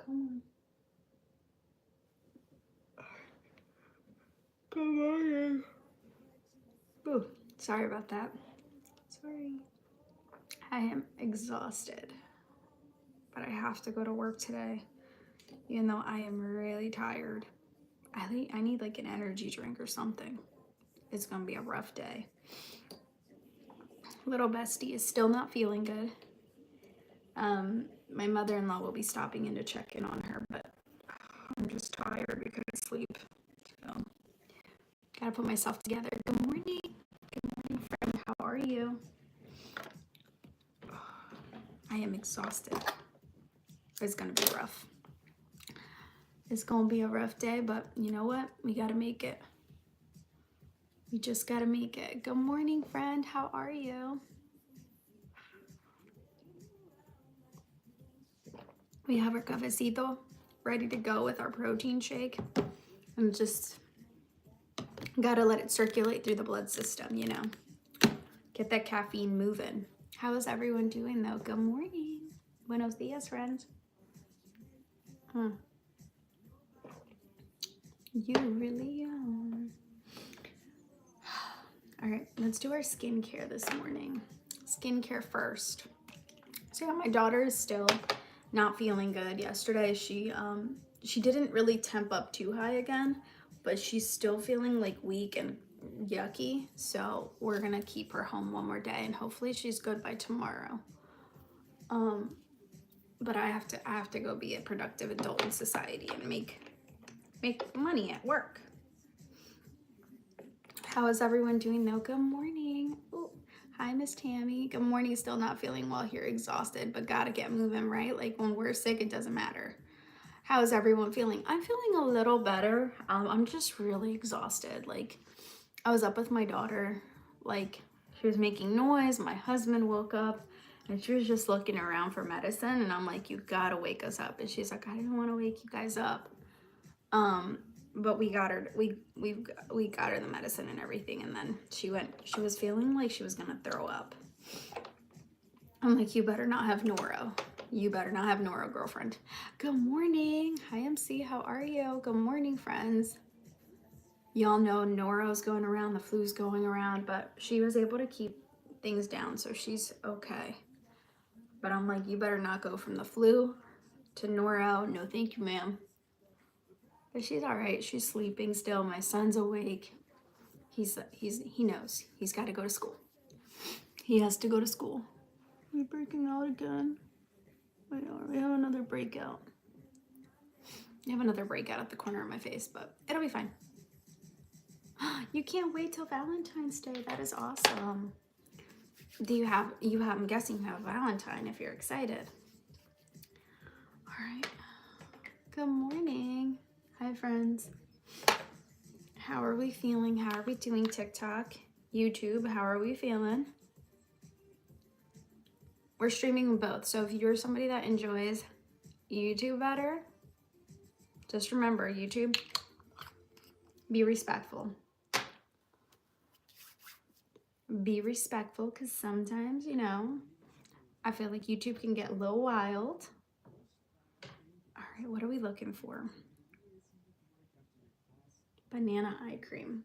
Come on. Good morning. Ooh, sorry about that. Sorry. I am exhausted, but I have to go to work today, even though I am really tired. I need like an energy drink or something. It's gonna be a rough day. Little bestie is still not feeling good. My mother-in-law will be stopping in to check in on her, but I'm just tired because I sleep. So, gotta put myself together. Good morning. Good morning, friend. How are you? I am exhausted. It's gonna be rough. It's gonna be a rough day, but you know what? We gotta make it. We just gotta make it. Good morning, friend. How are you? We have our cafecito ready to go with our protein shake. And just gotta let it circulate through the blood system, you know. Get that caffeine moving. How is everyone doing though? Good morning. Buenos dias, friends. You really are. All right, let's do our skincare this morning. Skincare first. So yeah, my daughter is still not feeling good. Yesterday, she didn't really temp up too high again, but she's still feeling like weak and yucky. So we're gonna keep her home one more day, and hopefully she's good by tomorrow. But I have to go be a productive adult in society and make money at work. How is everyone doing though? Good morning. Ooh. Hi, Miss Tammy. Good morning. Still not feeling well here, exhausted, but gotta get moving, right? Like when we're sick, it doesn't matter. How is everyone feeling? I'm feeling a little better. I'm just really exhausted. Like I was up with my daughter, like she was making noise. My husband woke up and she was just looking around for medicine. And I'm like, you gotta wake us up. And she's like, I didn't want to wake you guys up. But we got her, we got her the medicine and everything. And then she was feeling like she was gonna throw up. I'm like, you better not have noro. You better not have noro, girlfriend. Good morning. Hi, MC. How are you? Good morning, friends. Y'all know noro's going around, the flu's going around, but she was able to keep things down, so she's okay. But I'm like, you better not go from the flu to noro. No, thank you, ma'am. But she's all right. She's sleeping still. My son's awake. He knows he's got to go to school. He has to go to school. We're breaking out again. We have another breakout. I have another breakout at the corner of my face, but it'll be fine. You can't wait till Valentine's Day. That is awesome. I'm guessing you have Valentine if you're excited. All right. Good morning. Hi, friends. How are we feeling? How are we doing? TikTok, YouTube, how are we feeling? We're streaming both. So if you're somebody that enjoys YouTube better, just remember, YouTube, be respectful. Be respectful, because sometimes, you know, I feel like YouTube can get a little wild. All right, what are we looking for? Banana eye cream.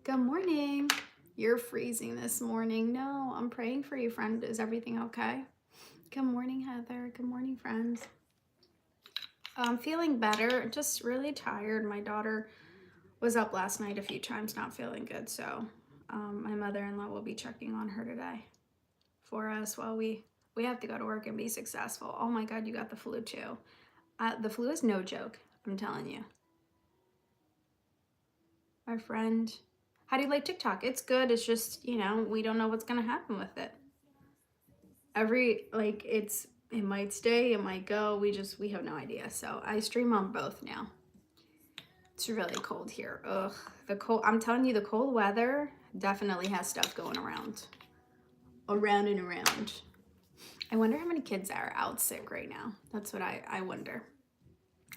Good morning. You're freezing this morning. No, I'm praying for you, friend. Is everything okay? Good morning, Heather. Good morning, friends. I'm feeling better, just really tired. My daughter was up last night a few times, not feeling good. So my mother-in-law will be checking on her today for us while we have to go to work and be successful. Oh my God, you got the flu too. The flu is no joke, I'm telling you. My friend, how do you like TikTok? It's good. It's just, you know, we don't know what's gonna happen with it. It might stay, it might go. We have no idea. So I stream on both now. It's really cold here. Ugh, I'm telling you, the cold weather definitely has stuff going around and around. I wonder how many kids are out sick right now. That's what I wonder.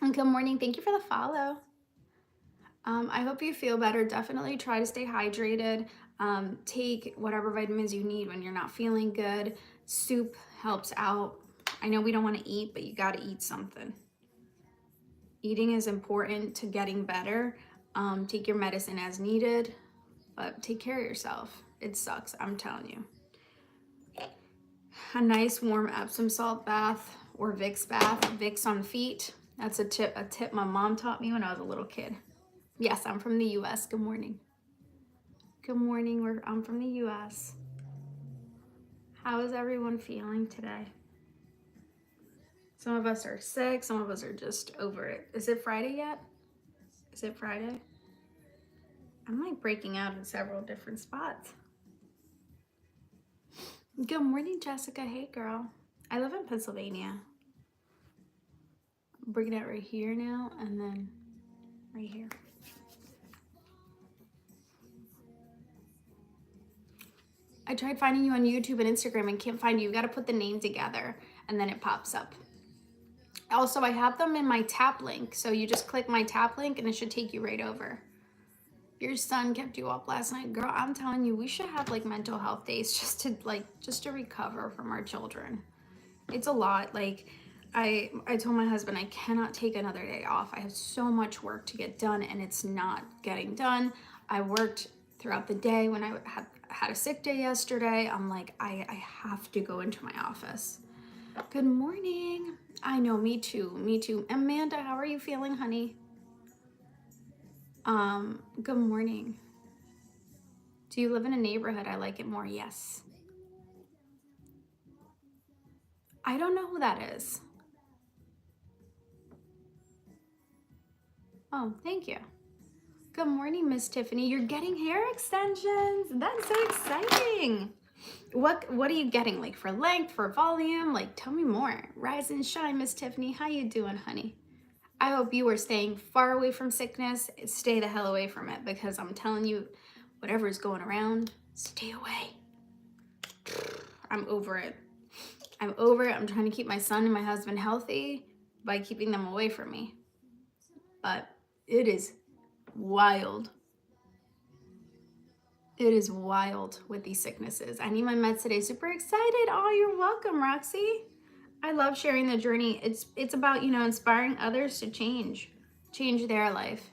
And good morning. Thank you for the follow. I hope you feel better. Definitely try to stay hydrated. Take whatever vitamins you need when you're not feeling good. Soup helps out. I know we don't want to eat, but you got to eat something. Eating is important to getting better. Take your medicine as needed, but take care of yourself. It sucks, I'm telling you. A nice warm Epsom salt bath or Vicks bath, Vicks on feet. That's a tip my mom taught me when I was a little kid. Yes, I'm from the US. Good morning. Good morning. I'm from the US. How is everyone feeling today? Some of us are sick, some of us are just over it. Is it Friday yet? Is it Friday? I'm like breaking out in several different spots. Good morning, Jessica. Hey, girl. I live in Pennsylvania. I'm bringing it right here now and then right here. I tried finding you on YouTube and Instagram and can't find you. You got to put the name together and then it pops up. Also, I have them in my tap link. So you just click my tap link and it should take you right over. Your son kept you up last night. Girl, I'm telling you, we should have like mental health days just to recover from our children. It's a lot. Like I told my husband I cannot take another day off. I have so much work to get done and it's not getting done. I worked throughout the day. When I had a sick day yesterday, I'm like, I have to go into my office. Good morning. I know, me too. Amanda, how are you feeling, honey? Good morning. Do you live in a neighborhood? I like it more. Yes. I don't know who that is. Oh, thank you. Good morning, Miss Tiffany. You're getting hair extensions. That's so exciting. What are you getting? Like for length, for volume? Like tell me more. Rise and shine, Miss Tiffany. How you doing, honey? I hope you are staying far away from sickness. Stay the hell away from it because I'm telling you, whatever is going around, stay away. I'm over it. I'm over it. I'm trying to keep my son and my husband healthy by keeping them away from me. But it is wild. It is wild with these sicknesses. I need my meds today. Super excited. Oh, you're welcome, Roxy. I love sharing the journey. It's about, inspiring others to change their life.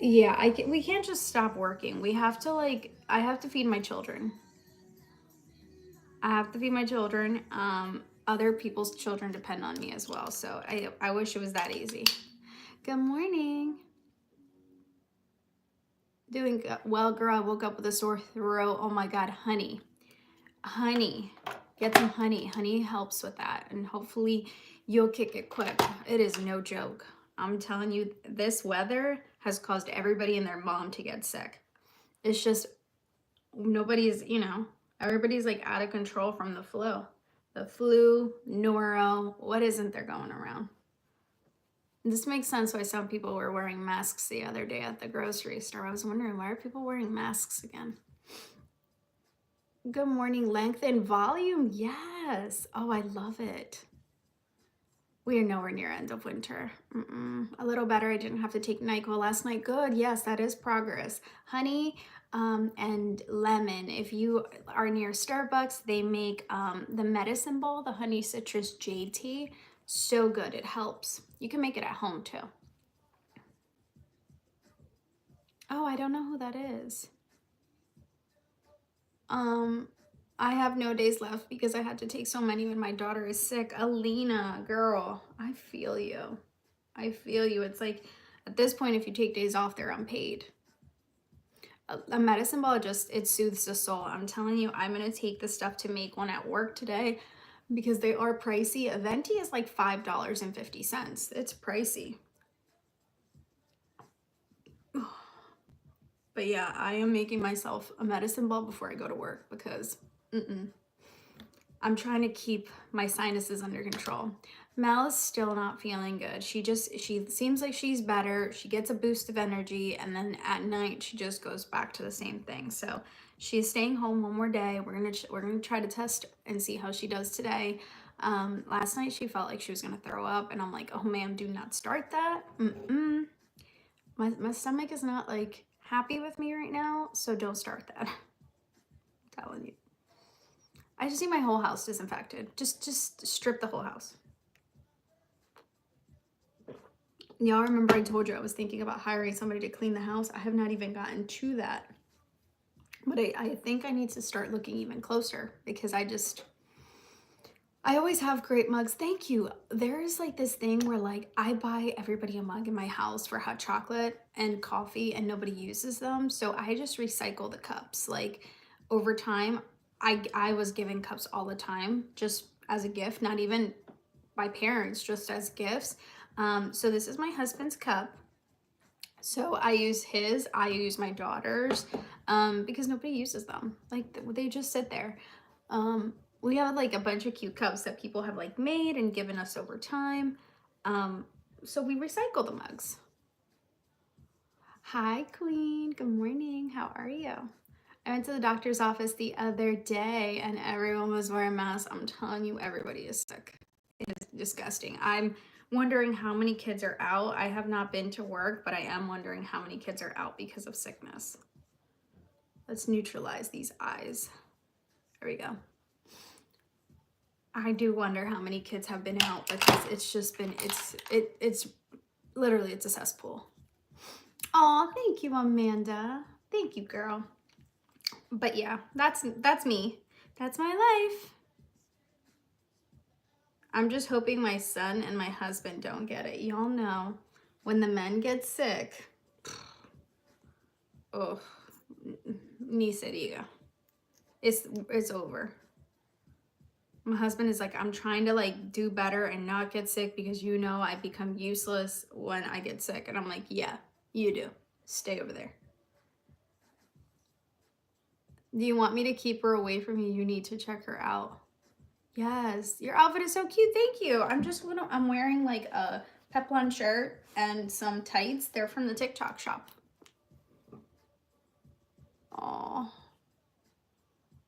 Yeah, we can't just stop working. We have to I have to feed my children. I have to feed my children. Other people's children depend on me as well. So I wish it was that easy. Good morning. Doing well, girl. I woke up with a sore throat. Oh my God, honey. Get some honey. Honey helps with that. And hopefully you'll kick it quick. It is no joke. I'm telling you, this weather has caused everybody and their mom to get sick. It's just, everybody's like out of control from the flu. The flu, noro, what isn't there going around? This makes sense why some people were wearing masks the other day at the grocery store. I was wondering, why are people wearing masks again? Good morning, length and volume. Yes. Oh, I love it. We are nowhere near end of winter. A little better. I didn't have to take NyQuil last night. Good. Yes, that is progress. Honey and lemon. If you are near Starbucks, they make the medicine ball, the honey citrus jade tea. So good. It helps. You can make it at home too. Oh, I don't know who that is. I have no days left because I had to take so many when my daughter is sick. Alina, girl, I feel you. I feel you. It's like at this point, if you take days off, they're unpaid. A medicine ball it soothes the soul. I'm telling you, I'm gonna take the stuff to make one at work today because they are pricey. A venti is like $5.50. It's pricey. But yeah, I am making myself a medicine ball before I go to work because I'm trying to keep my sinuses under control. Mel is still not feeling good. She seems like she's better. She gets a boost of energy, and then at night she just goes back to the same thing. So she's staying home one more day. We're gonna try to test and see how she does today. Last night she felt like she was gonna throw up, and I'm like, oh ma'am, do not start that. My stomach is not like happy with me right now, so don't start that. Telling you. I just need my whole house disinfected. Just strip the whole house. Y'all remember I told you I was thinking about hiring somebody to clean the house? I have not even gotten to that. But I think I need to start looking even closer because I always have great mugs. Thank you. There's like this thing where like I buy everybody a mug in my house for hot chocolate and coffee and nobody uses them. So I just recycle the cups. Like over time, I was given cups all the time just as a gift, not even by parents, just as gifts. So this is my husband's cup. So I use his, I use my daughter's, because nobody uses them. Like they just sit there. We have like a bunch of cute cups that people have like made and given us over time. So we recycle the mugs. Hi, Queen. Good morning. How are you? I went to the doctor's office the other day and everyone was wearing masks. I'm telling you, everybody is sick. It is disgusting. I'm wondering how many kids are out. I have not been to work, but I am wondering how many kids are out because of sickness. Let's neutralize these eyes. There we go. I do wonder how many kids have been out because it's just been, it's literally, it's a cesspool. Oh, thank you, Amanda. Thank you, girl. But yeah, that's me. That's my life. I'm just hoping my son and my husband don't get it. Y'all know when the men get sick, oh, ni se diga. It's over. My husband is like, I'm trying to like do better and not get sick because you know I become useless when I get sick. And I'm like, yeah, you do. Stay over there. Do you want me to keep her away from you? You need to check her out. Yes, your outfit is so cute. Thank you. I'm wearing like a peplum shirt and some tights. They're from the TikTok shop. Oh,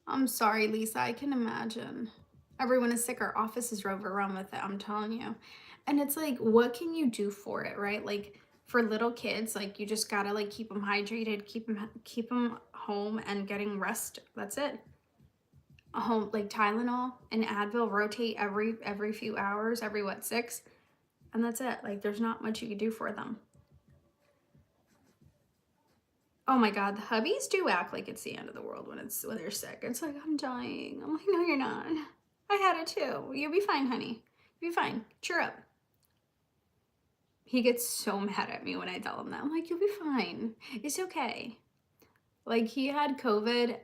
I'm sorry, Lisa. I can imagine. Everyone is sick. Our office is overrun with it. I'm telling you. And it's like, what can you do for it, right? Like for little kids, like you just gotta like keep them hydrated, keep them home and getting rest. That's it. Home, like Tylenol and Advil, rotate every few hours, every 6, and that's it. Like there's not much you can do for them. Oh my god, the hubbies do act like it's the end of the world when they're sick. It's like, I'm dying. I'm like, no, you're not. I had it too. You'll be fine, honey. You'll be fine. Cheer up. He gets so mad at me when I tell him that. I'm like, you'll be fine. It's okay. Like he had COVID,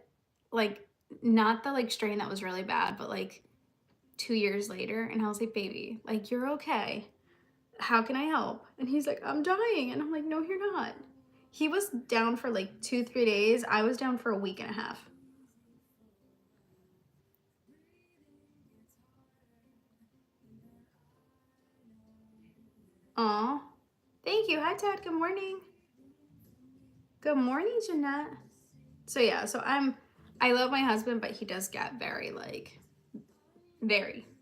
like not the like strain that was really bad, but like 2 years later, and I was like, baby, like you're okay. How can I help? And he's like, I'm dying. And I'm like, no, you're not. He was down for like 2-3 days. I was down for a week and a half. Aw, thank you. Hi, Ted. Good morning. Good morning, Jeanette. So yeah, I love my husband, but he does get very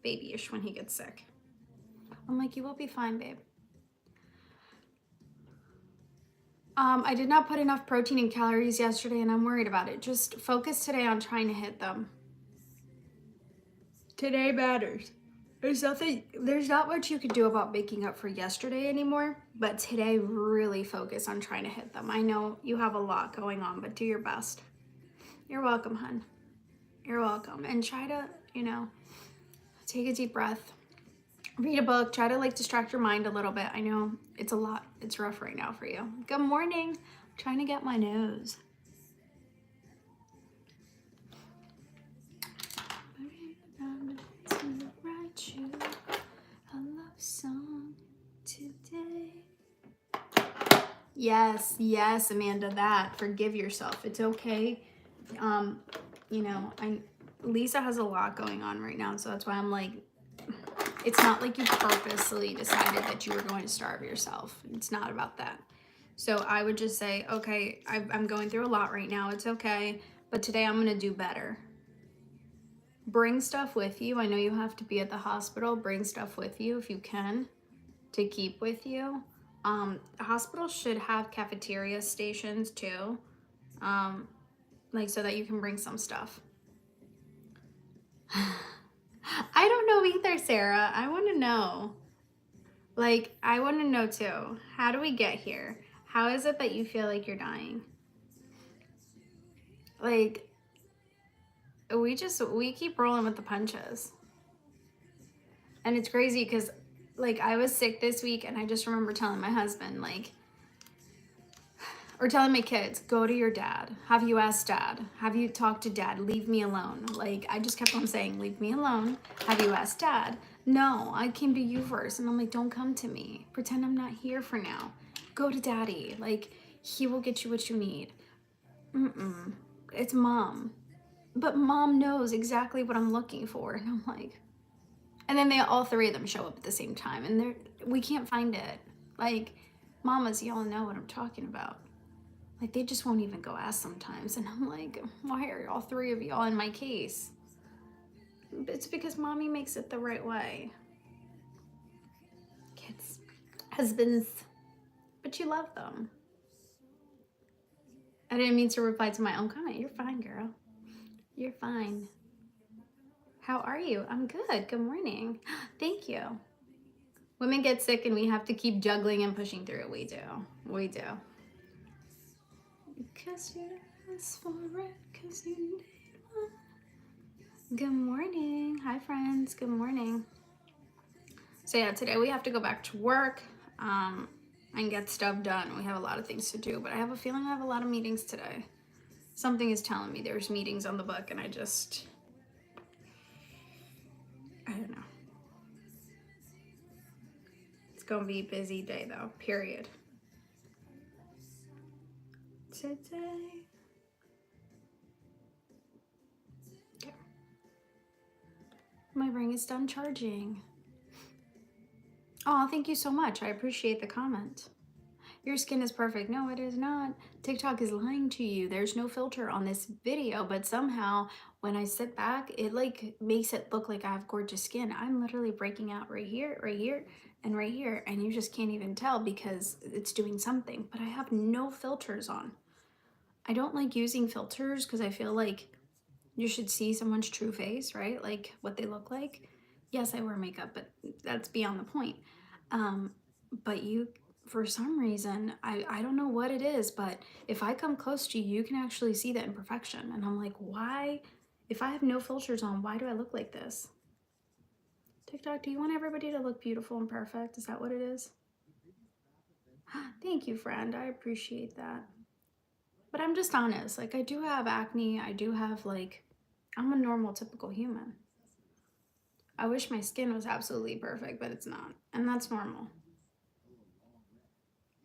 babyish when he gets sick. I'm like, you will be fine, babe. I did not put enough protein and calories yesterday and I'm worried about it. Just focus today on trying to hit them. Today matters. There's not much you can do about making up for yesterday anymore, but today really focus on trying to hit them. I know you have a lot going on, but do your best. You're welcome, hun. You're welcome. And try to, take a deep breath. Read a book. Try to distract your mind a little bit. I know it's a lot. It's rough right now for you. Good morning. I'm trying to get my nose. Write you a love song today. Yes, Amanda, that. Forgive yourself. It's okay. Lisa has a lot going on right now, so that's why I'm like, it's not like you purposely decided that you were going to starve yourself. It's not about that. So I would just say, okay, I'm going through a lot right now. It's okay, but today I'm going to do better. Bring stuff with you. I know you have to be at the hospital. Bring stuff with you if you can to keep with you. Hospitals should have cafeteria stations too, so that you can bring some stuff. I don't know either, Sarah. I want to know. Like, I want to know too. How do we get here? How is it that you feel like you're dying? Like, we keep rolling with the punches. And it's crazy because, like, I was sick this week and I just remember telling my husband, like, or telling my kids, go to your dad. Have you asked dad? Have you talked to dad? Leave me alone. Like, I just kept on saying, leave me alone. Have you asked dad? No, I came to you first. And I'm like, don't come to me. Pretend I'm not here for now. Go to daddy. Like, he will get you what you need. It's mom. But mom knows exactly what I'm looking for. And I'm like, and then all three of them show up at the same time. And we can't find it. Like, mamas, y'all know what I'm talking about. Like, they just won't even go ask sometimes. And I'm like, why are all three of y'all in my case? It's because mommy makes it the right way. Kids, husbands, but you love them. I didn't mean to reply to my own comment. You're fine, girl. You're fine. How are you? I'm good. Good morning. Thank you. Women get sick and we have to keep juggling and pushing through it. We do. We do. Because you asked for it, because you need one. Good morning. Hi, friends. Good morning. So yeah, today we have to go back to work and get stuff done. We have a lot of things to do, but I have a feeling I have a lot of meetings today. Something is telling me there's meetings on the book and I don't know. It's going to be a busy day though, period. Today. Okay. My ring is done charging. Oh, thank you so much. I appreciate the comment. Your skin is perfect. No, it is not. TikTok is lying to you. There's no filter on this video, but somehow when I sit back, it like makes it look like I have gorgeous skin. I'm literally breaking out right here, and right here, and you just can't even tell because it's doing something, but I have no filters on. I don't like using filters because I feel like you should see someone's true face, right? Like what they look like. Yes, I wear makeup, but that's beyond the point. But you, for some reason, I don't know what it is, but if I come close to you, you can actually see the imperfection. And I'm like, why? If I have no filters on, why do I look like this? TikTok, do you want everybody to look beautiful and perfect? Is that what it is? Thank you, friend. I appreciate that. But I'm just honest. Like, I do have acne. I do have, like, I'm a normal, typical human. I wish my skin was absolutely perfect, but it's not. And that's normal.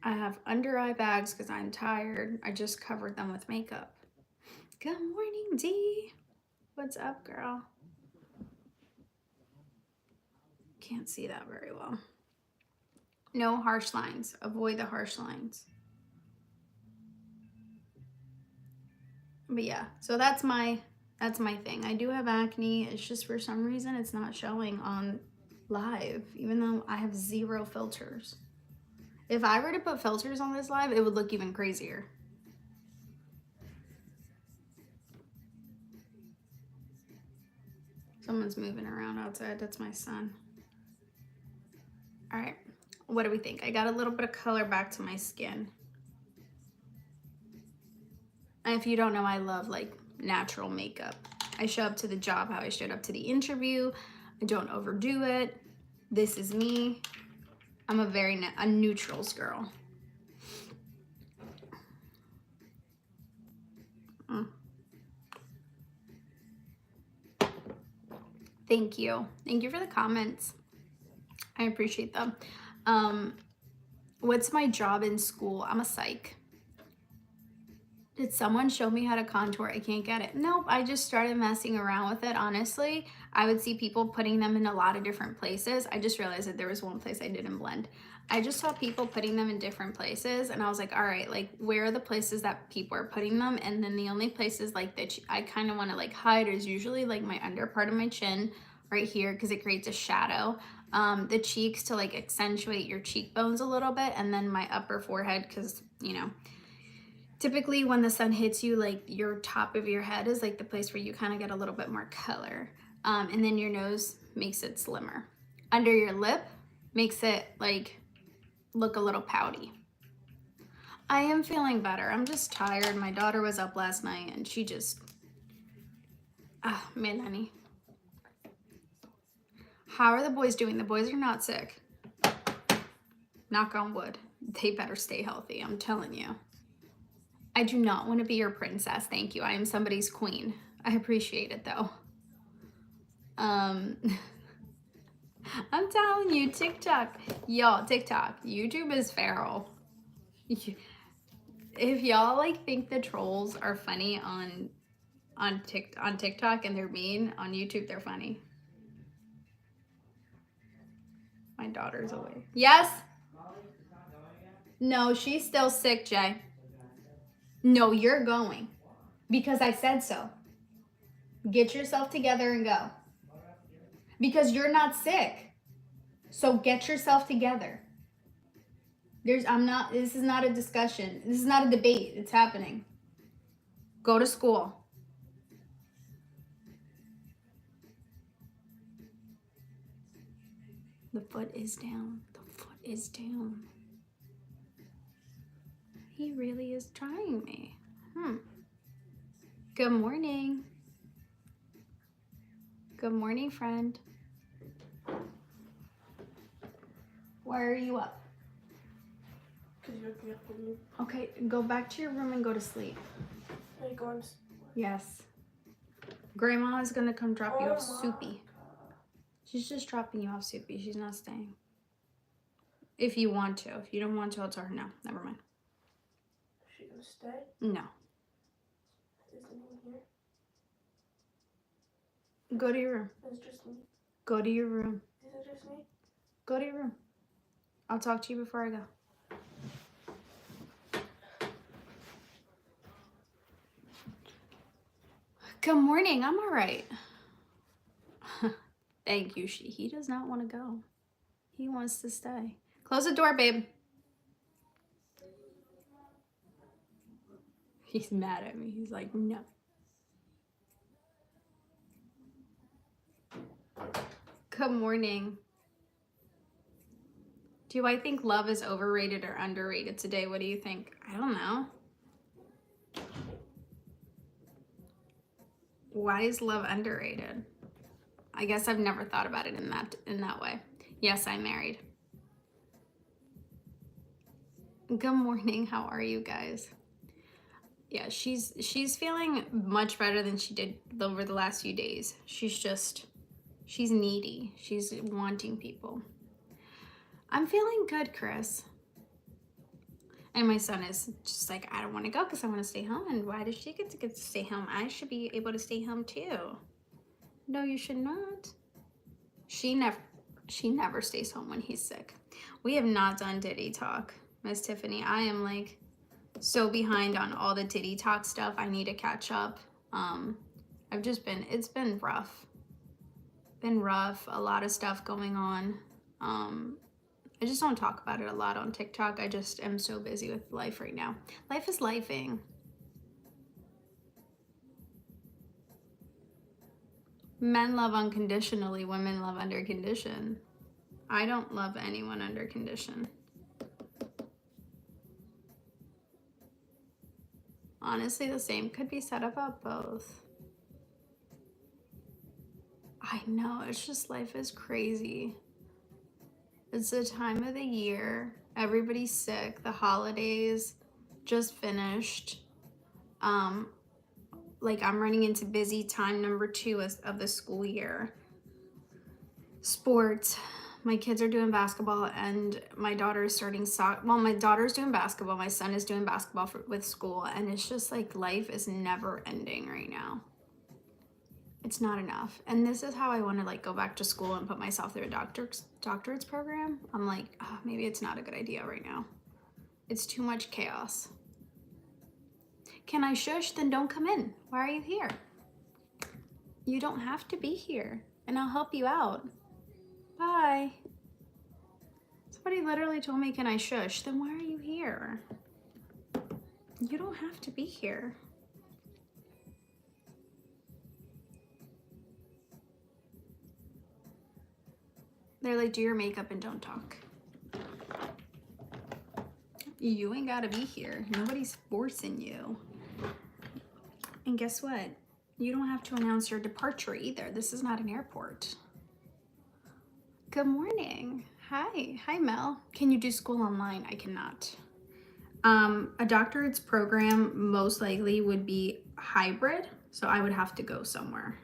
I have under eye bags because I'm tired. I just covered them with makeup. Good morning, Dee. What's up, girl? Can't see that very well. No harsh lines. Avoid the harsh lines. But yeah, so that's my thing. I do have acne. It's just for some reason it's not showing on live, even though I have 0 filters. If I were to put filters on this live, it would look even crazier. Someone's moving around outside. That's my son. All right, what do we think? I got a little bit of color back to my skin. And if you don't know, I love like natural makeup. I show up to the job how I showed up to the interview. I don't overdo it. This is me. I'm a neutrals girl. Thank you. Thank you for the comments. I appreciate them. What's my job in school? I'm a psych. Did someone show me how to contour? I can't get it. Nope, I just started messing around with it, honestly. I would see people putting them in a lot of different places. I just realized that there was one place I didn't blend. I just saw people putting them in different places and I was like, all right, like where are the places that people are putting them? And then the only places like that I kind of want to like hide is usually like my under part of my chin right here because it creates a shadow. The cheeks to like accentuate your cheekbones a little bit, and then my upper forehead because, you know, typically when the sun hits you, like your top of your head is like the place where you kind of get a little bit more color. And then your nose makes it slimmer. Under your lip makes it like look a little pouty. I am feeling better. I'm just tired. My daughter was up last night and she just, man, honey. How are the boys doing? The boys are not sick. Knock on wood. They better stay healthy, I'm telling you. I do not want to be your princess. Thank you. I am somebody's queen. I appreciate it though. I'm telling you, TikTok, y'all, TikTok, YouTube is feral. If y'all like think the trolls are funny on TikTok and they're mean, on YouTube they're funny. My daughter's away. Yes? No, she's still sick, Jay. No, you're going. Because I said so. Get yourself together and go. Because you're not sick. So get yourself together. This is not a discussion. This is not a debate. It's happening. Go to school. The foot is down. The foot is down. He really is trying me. Good morning. Good morning, friend. Why are you up? Because you woke me up with me. Okay, go back to your room and go to sleep. Are you going to... Yes. Grandma is gonna come drop you off Soupy. She's just dropping you off Soupy. She's not staying. If you want to. If you don't want to, I'll tell her no. Never mind. Is she going to stay? No. Is anyone here? Go to your room. It's just me. Go to your room. Is it just me? Go to your room. I'll talk to you before I go. Good morning. I'm all right. Thank you. He does not want to go. He wants to stay. Close the door, babe. He's mad at me. He's like, no. Good morning. Do I think love is overrated or underrated today? What do you think? I don't know. Why is love underrated? I guess I've never thought about it in that way. Yes, I'm married. Good morning. How are you guys? Yeah, she's feeling much better than she did over the last few days. She's needy. She's wanting people. I'm feeling good, Chris. And my son is just like, I don't want to go because I want to stay home. And why does she get to stay home? I should be able to stay home too. No, you should not. She never stays home when he's sick. We have not done Diddy Talk, Miss Tiffany. I am like so behind on all the Diddy Talk stuff. I need to catch up. It's been rough. Been rough, a lot of stuff going on. I just don't talk about it a lot on TikTok. I just am so busy with life right now. Life is lifing. Men love unconditionally, women love under condition. I don't love anyone under condition. Honestly, the same could be said about both. I know, it's just life is crazy. It's the time of the year. Everybody's sick. The holidays just finished. Like I'm running into busy time number 2 of the school year. Sports. My kids are doing basketball and my daughter is starting soccer. Well, my daughter's doing basketball. My son is doing basketball with school. And it's just like life is never ending right now. It's not enough. And this is how I want to like go back to school and put myself through a doctorate's program. I'm like, oh, maybe it's not a good idea right now. It's too much chaos. Can I shush? Then don't come in. Why are you here? You don't have to be here and I'll help you out. Bye. Somebody literally told me, can I shush? Then why are you here? You don't have to be here. They're like, do your makeup and don't talk. You ain't gotta be here. Nobody's forcing you. And guess what? You don't have to announce your departure either. This is not an airport. Good morning. Hi. Hi, Mel. Can you do school online? I cannot. A doctorate's program most likely would be hybrid, so I would have to go somewhere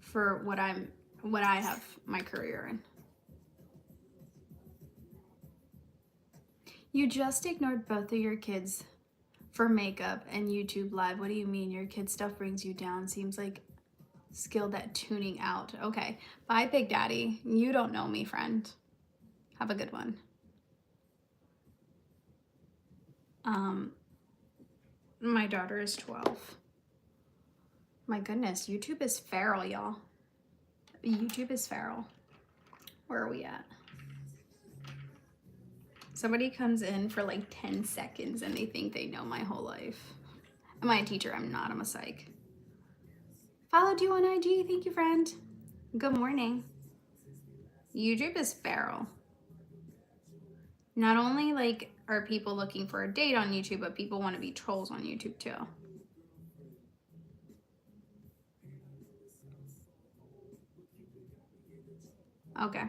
for what I have my career in. You just ignored both of your kids for makeup and YouTube live. What do you mean? Your kid stuff brings you down. Seems like skilled at tuning out. Okay. Bye, Big Daddy. You don't know me, friend. Have a good one. My daughter is 12. My goodness, YouTube is feral, y'all. YouTube is feral. Where are we at? Somebody comes in for like 10 seconds and they think they know my whole life. Am I a teacher? I'm not. I'm a psych. Followed you on IG. Thank you, friend. Good morning. YouTube is feral. Not only like are people looking for a date on YouTube, but people want to be trolls on YouTube too. Okay.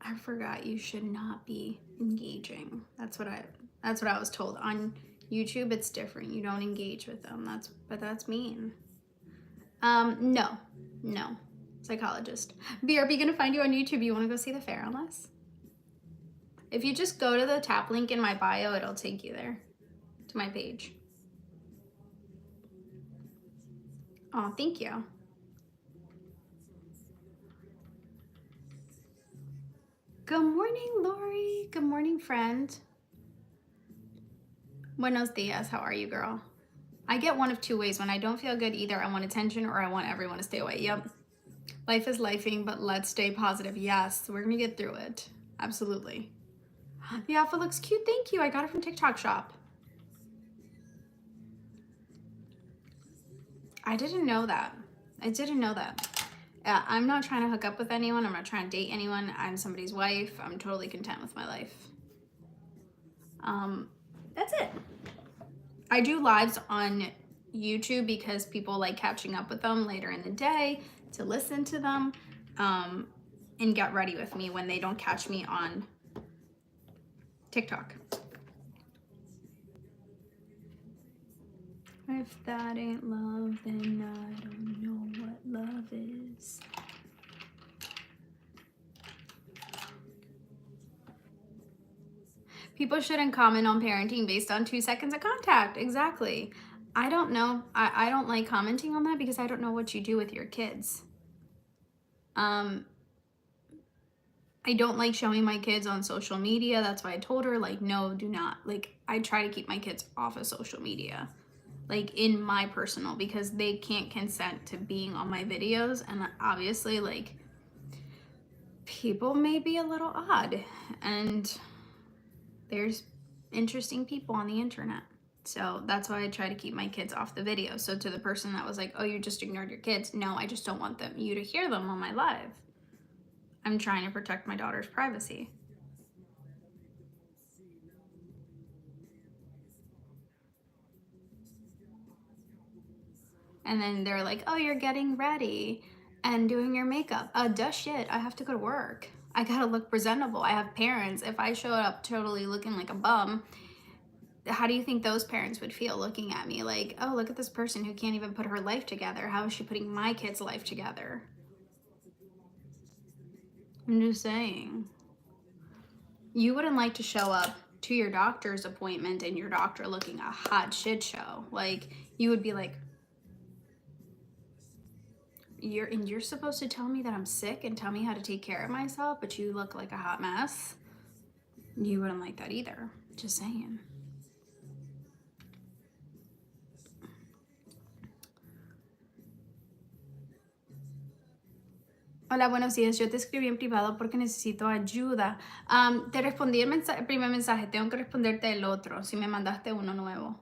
I forgot you should not be engaging. That's what I was told. On YouTube it's different. You don't engage with them. That's mean. No. Psychologist. BRB gonna find you on YouTube. You wanna go see the feralness? If you just go to the tap link in my bio, it'll take you there to my page. Oh, thank you. Good morning, Lori. Good morning, friend. Buenos dias. How are you, girl? I get one of two ways. When I don't feel good, either I want attention or I want everyone to stay away. Yep. Life is lifing, but let's stay positive. Yes, we're gonna get through it. Absolutely. The outfit looks cute. Thank you. I got it from TikTok shop. I didn't know that. I'm not trying to hook up with anyone. I'm not trying to date anyone. I'm somebody's wife. I'm totally content with my life. That's it. I do lives on YouTube because people like catching up with them later in the day to listen to them and get ready with me when they don't catch me on TikTok. If that ain't love, then I don't know what love is. People shouldn't comment on parenting based on 2 seconds of contact. Exactly. I don't know. I don't like commenting on that because I don't know what you do with your kids. I don't like showing my kids on social media. That's why I told her, like, no, do not. Like, I try to keep my kids off of social media, like in my personal, because they can't consent to being on my videos. And obviously, like, people may be a little odd and there's interesting people on the internet. So that's why I try to keep my kids off the video. So to the person that was like, oh, you just ignored your kids. No, I just don't want you to hear them on my live. I'm trying to protect my daughter's privacy. And then they're like, oh, you're getting ready and doing your makeup. Duh shit, I have to go to work. I gotta look presentable. I have parents. If I showed up totally looking like a bum, how do you think those parents would feel looking at me like, oh, look at this person who can't even put her life together. How is she putting my kid's life together? I'm just saying. You wouldn't like to show up to your doctor's appointment and your doctor looking a hot shit show. Like, you would be like, you're supposed to tell me that I'm sick and tell me how to take care of myself, but you look like a hot mess. You wouldn't like that either. Just saying. Hola, buenos días. Yo te escribí en privado porque necesito ayuda. Te respondí el primer mensaje. Tengo que responderte el otro si me mandaste uno nuevo.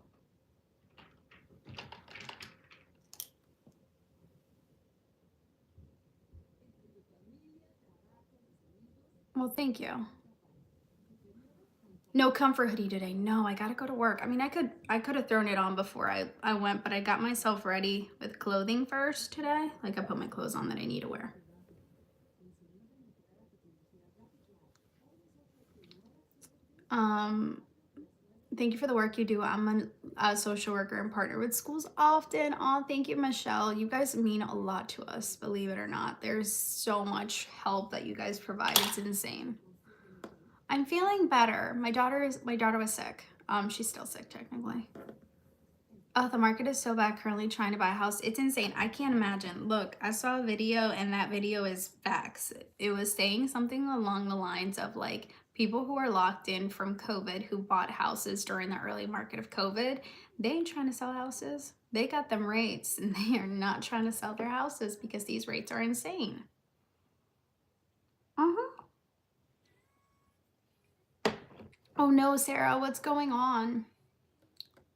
Well, thank you. No comfort hoodie today. No, I gotta go to work. I mean, I could have thrown it on before I went, but I got myself ready with clothing first today. Like I put my clothes on that I need to wear. Thank you for the work you do. I'm a social worker and partner with schools often. Oh, thank you, Michelle. You guys mean a lot to us, believe it or not. There's so much help that you guys provide. It's insane. I'm feeling better. My daughter was sick. She's still sick technically. Oh, the market is so bad currently trying to buy a house. It's insane. I can't imagine. Look, I saw a video and that video is facts. It was saying something along the lines of like people who are locked in from COVID who bought houses during the early market of COVID, they ain't trying to sell houses. They got them rates and they are not trying to sell their houses because these rates are insane. Oh no, Sarah, what's going on?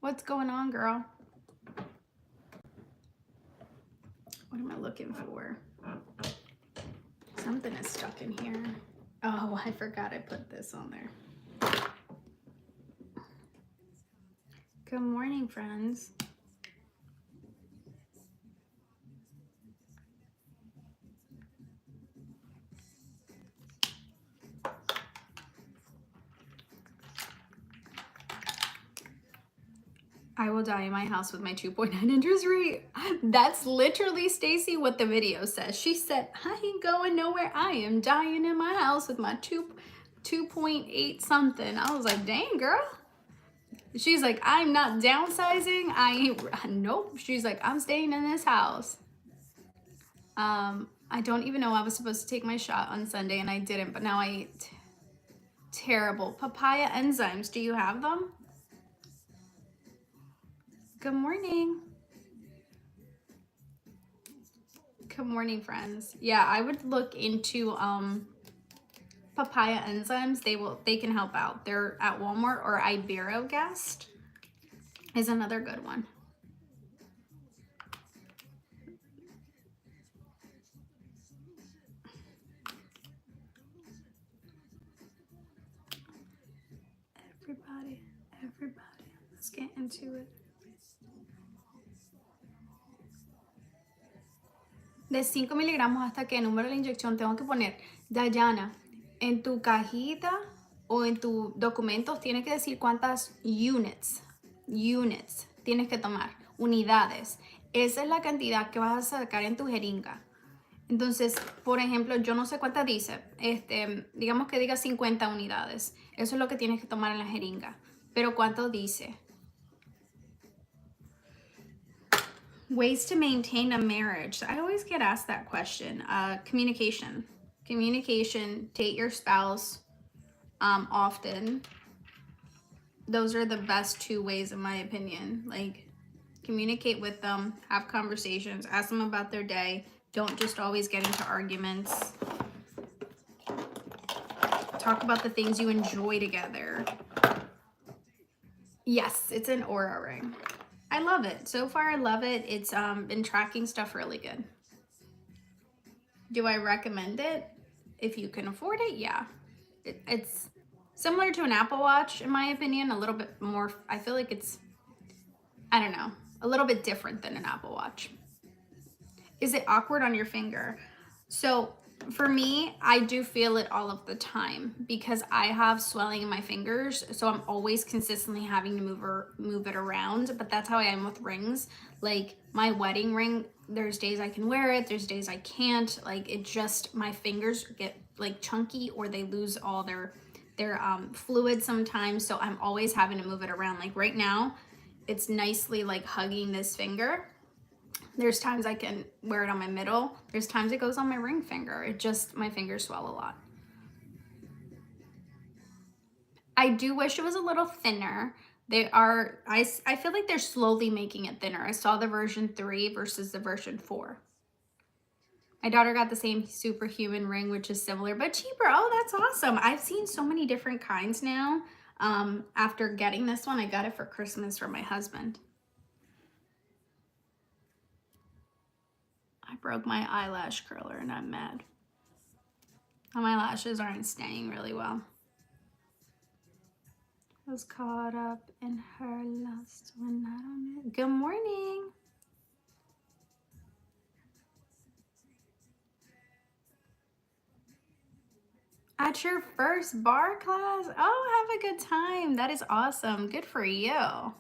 What's going on, girl? What am I looking for? Something is stuck in here. Oh, I forgot I put this on there. Good morning, friends. I will die in my house with my 2.9 interest rate. That's literally Stacy what the video says. She said, I ain't going nowhere. I am dying in my house with my 2.8 something. I was like, dang, girl. She's like, I'm not downsizing. Nope. She's like, I'm staying in this house. I don't even know I was supposed to take my shot on Sunday and I didn't, but now I ate. Terrible. Papaya enzymes. Do you have them? Good morning. Good morning, friends. Yeah, I would look into papaya enzymes. They can help out. They're at Walmart, or Iberogast is another good one. Everybody, let's get into it. De 5 miligramos hasta qué número de la inyección tengo que poner. Dayana, en tu cajita o en tus documentos tienes que decir cuántas units tienes que tomar, unidades. Esa es la cantidad que vas a sacar en tu jeringa. Entonces, por ejemplo, yo no sé cuántas dice, digamos que diga 50 unidades. Eso es lo que tienes que tomar en la jeringa. Pero ¿cuánto dice? Ways to maintain a marriage. I always get asked that question. Communication. Date your spouse often. Those are the best 2 ways, in my opinion. Like, communicate with them, have conversations, ask them about their day. Don't just always get into arguments. Talk about the things you enjoy together. Yes, it's an Aura ring. I love it. So far, I love it. It's been tracking stuff really good. Do I recommend it? If you can afford it, yeah. It's similar to an Apple Watch, in my opinion. A little bit more, I feel like it's, I don't know, a little bit different than an Apple Watch. Is it awkward on your finger? So for me, I do feel it all of the time because I have swelling in my fingers. So I'm always consistently having to move it around. But that's how I am with rings. Like my wedding ring, there's days I can wear it. There's days I can't. Like it just, my fingers get like chunky or they lose all their fluid sometimes. So I'm always having to move it around. Like right now, it's nicely like hugging this finger. There's times I can wear it on my middle. There's times it goes on my ring finger. It just, my fingers swell a lot. I do wish it was a little thinner. They are, I feel like they're slowly making it thinner. I saw the version 3 versus the version 4. My daughter got the same superhuman ring, which is similar, but cheaper. Oh, that's awesome. I've seen so many different kinds now. After getting this one, I got it for Christmas from my husband. I broke my eyelash curler and I'm mad. Oh, my lashes aren't staying really well. Was caught up in her lust when I don't know. Good morning. At your first bar class? Oh, have a good time. That is awesome. Good for you.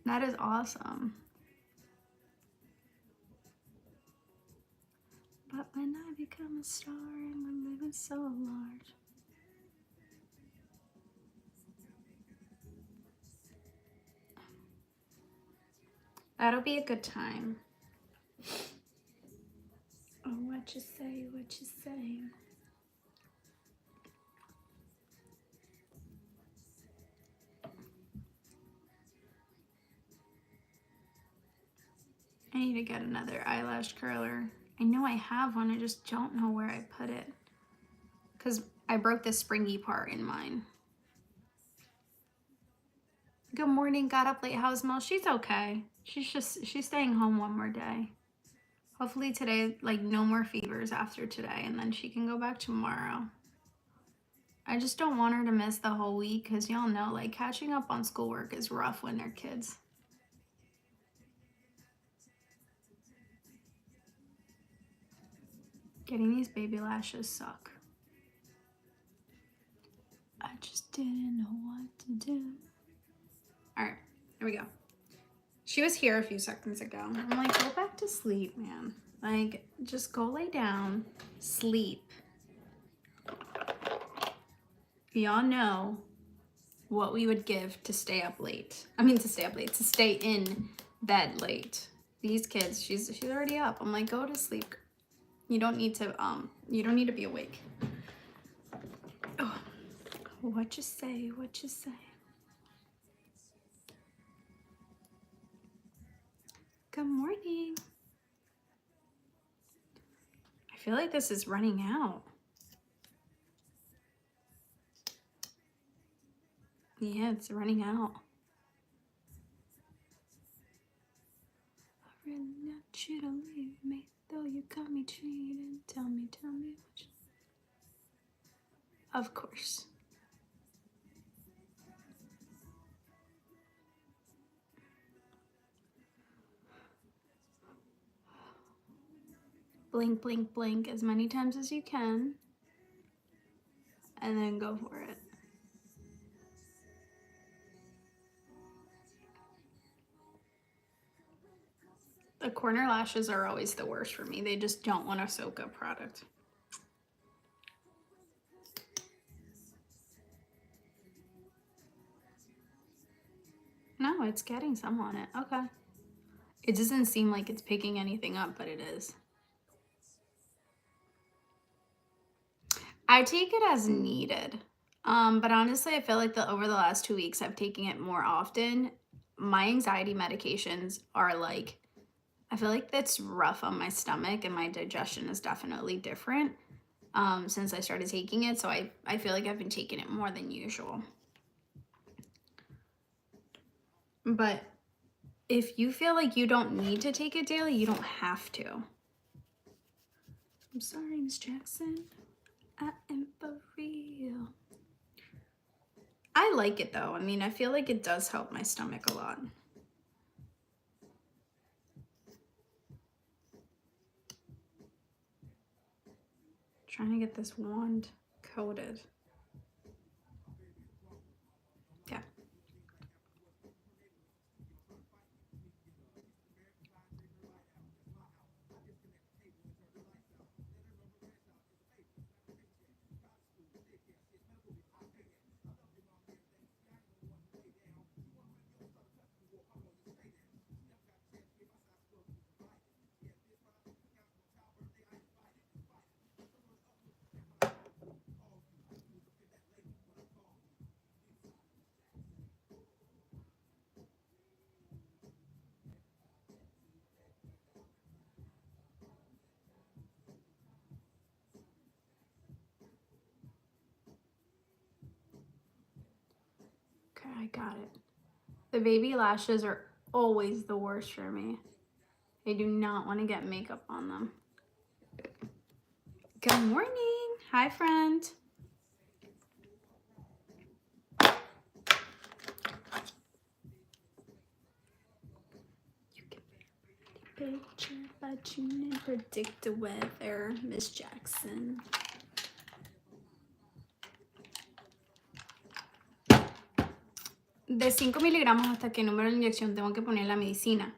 That is awesome. But when I become a star and we're living so large. That'll be a good time. Oh, what you say, what you say. I need to get another eyelash curler. I know I have one, I just don't know where I put it. Because I broke the springy part in mine. Good morning, got up late, how's Mel? She's okay. She's staying home one more day. Hopefully today, like no more fevers after today, and then she can go back tomorrow. I just don't want her to miss the whole week because y'all know, like, catching up on schoolwork is rough when they're kids. Getting these baby lashes suck. I just didn't know what to do. All right, here we go. She was here a few seconds ago. I'm like, go back to sleep, man. Like, just go lay down, sleep. Y'all know what we would give to stay up late. I mean, to stay in bed late. These kids, she's already up. I'm like, go to sleep. You don't need to be awake. Oh, what you say, what you say. Good morning. I feel like this is running out. Yeah, it's running out. I really want you to leave me, though you got me cheating. Tell me what you... Of course. Blink, blink, blink as many times as you can. And then go for it. The corner lashes are always the worst for me. They just don't want to soak up product. No, it's getting some on it. Okay. It doesn't seem like it's picking anything up, but it is. I take it as needed. But honestly, I feel like over the last 2 weeks, I've taken it more often. My anxiety medications are like, I feel like that's rough on my stomach, and my digestion is definitely different since I started taking it. So I feel like I've been taking it more than usual. But if you feel like you don't need to take it daily, you don't have to. I'm sorry, Miss Jackson. I am for real. I like it though. I mean, I feel like it does help my stomach a lot. Trying to get this wand coated. Yeah. Okay, I got it. The baby lashes are always the worst for me. I do not want to get makeup on them. Good morning. Hi, friend. You can picture, but you didn't predict the weather, Miss Jackson. De 5 miligramos hasta qué número de inyección tengo que poner la medicina.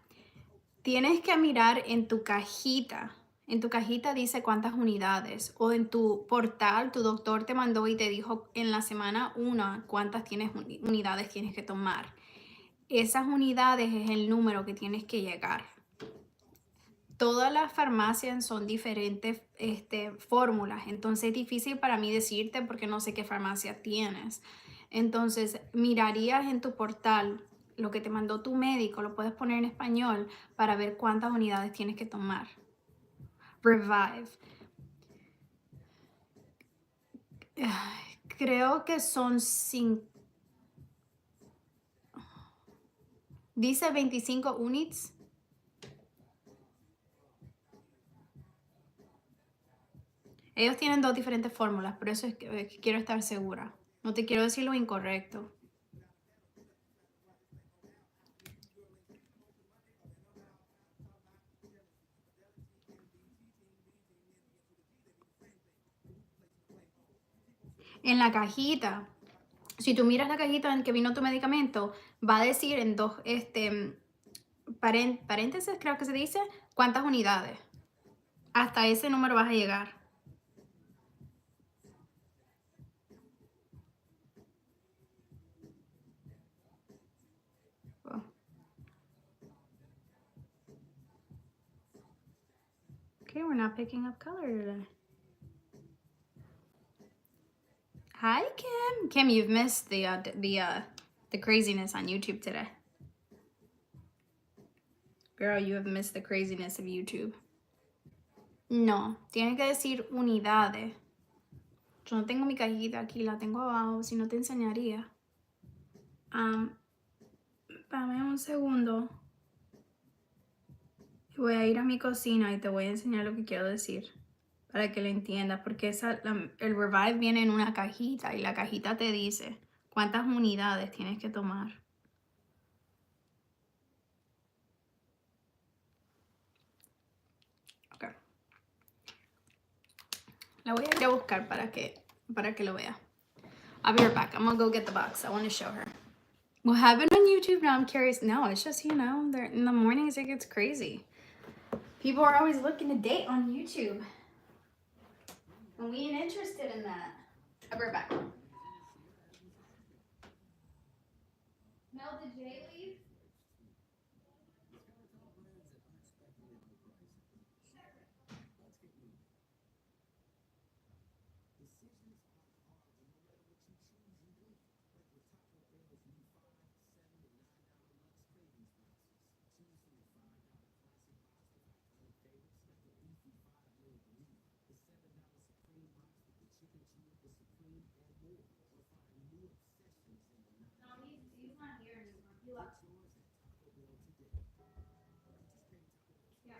Tienes que mirar en tu cajita. En tu cajita dice cuántas unidades. O en tu portal, tu doctor te mandó y te dijo en la semana 1 cuántas unidades tienes que tomar. Esas unidades es el número que tienes que llegar. Todas las farmacias son diferentes fórmulas, entonces es difícil para mí decirte porque no sé qué farmacia tienes. Entonces mirarías en tu portal lo que te mandó tu médico, lo puedes poner en español para ver cuántas unidades tienes que tomar. Revive. Creo que son 5. Dice 25 units. Ellos tienen 2 diferentes fórmulas, por eso es que quiero estar segura. No te quiero decir lo incorrecto. En la cajita, si tú miras la cajita en que vino tu medicamento, va a decir en 2 paréntesis, creo que se dice, cuántas unidades. Hasta ese número vas a llegar. Oh. Okay, we're not picking up color today. Hi, Kim. Kim, you've missed the craziness on YouTube today. Girl, you have missed the craziness of YouTube. No, tiene que decir unidades. Yo no tengo mi cajita aquí, la tengo abajo, si no te enseñaría. Dame un segundo. Voy a ir a mi cocina y te voy a enseñar lo que quiero decir para que lo entiendas, porque el Revive viene en una cajita y la cajita te dice cuántas unidades tienes que tomar. Okay. La voy a ir a buscar para que lo vea. I'll be right back. I'm gonna go get the box. I want to show her. What happened on YouTube? Now I'm curious. No, it's just, in the mornings it gets crazy. People are always looking to date on YouTube. And we ain't interested in that. I'll be right back. Mel, did Jay leave? No, he's not here anymore. He left. Yeah.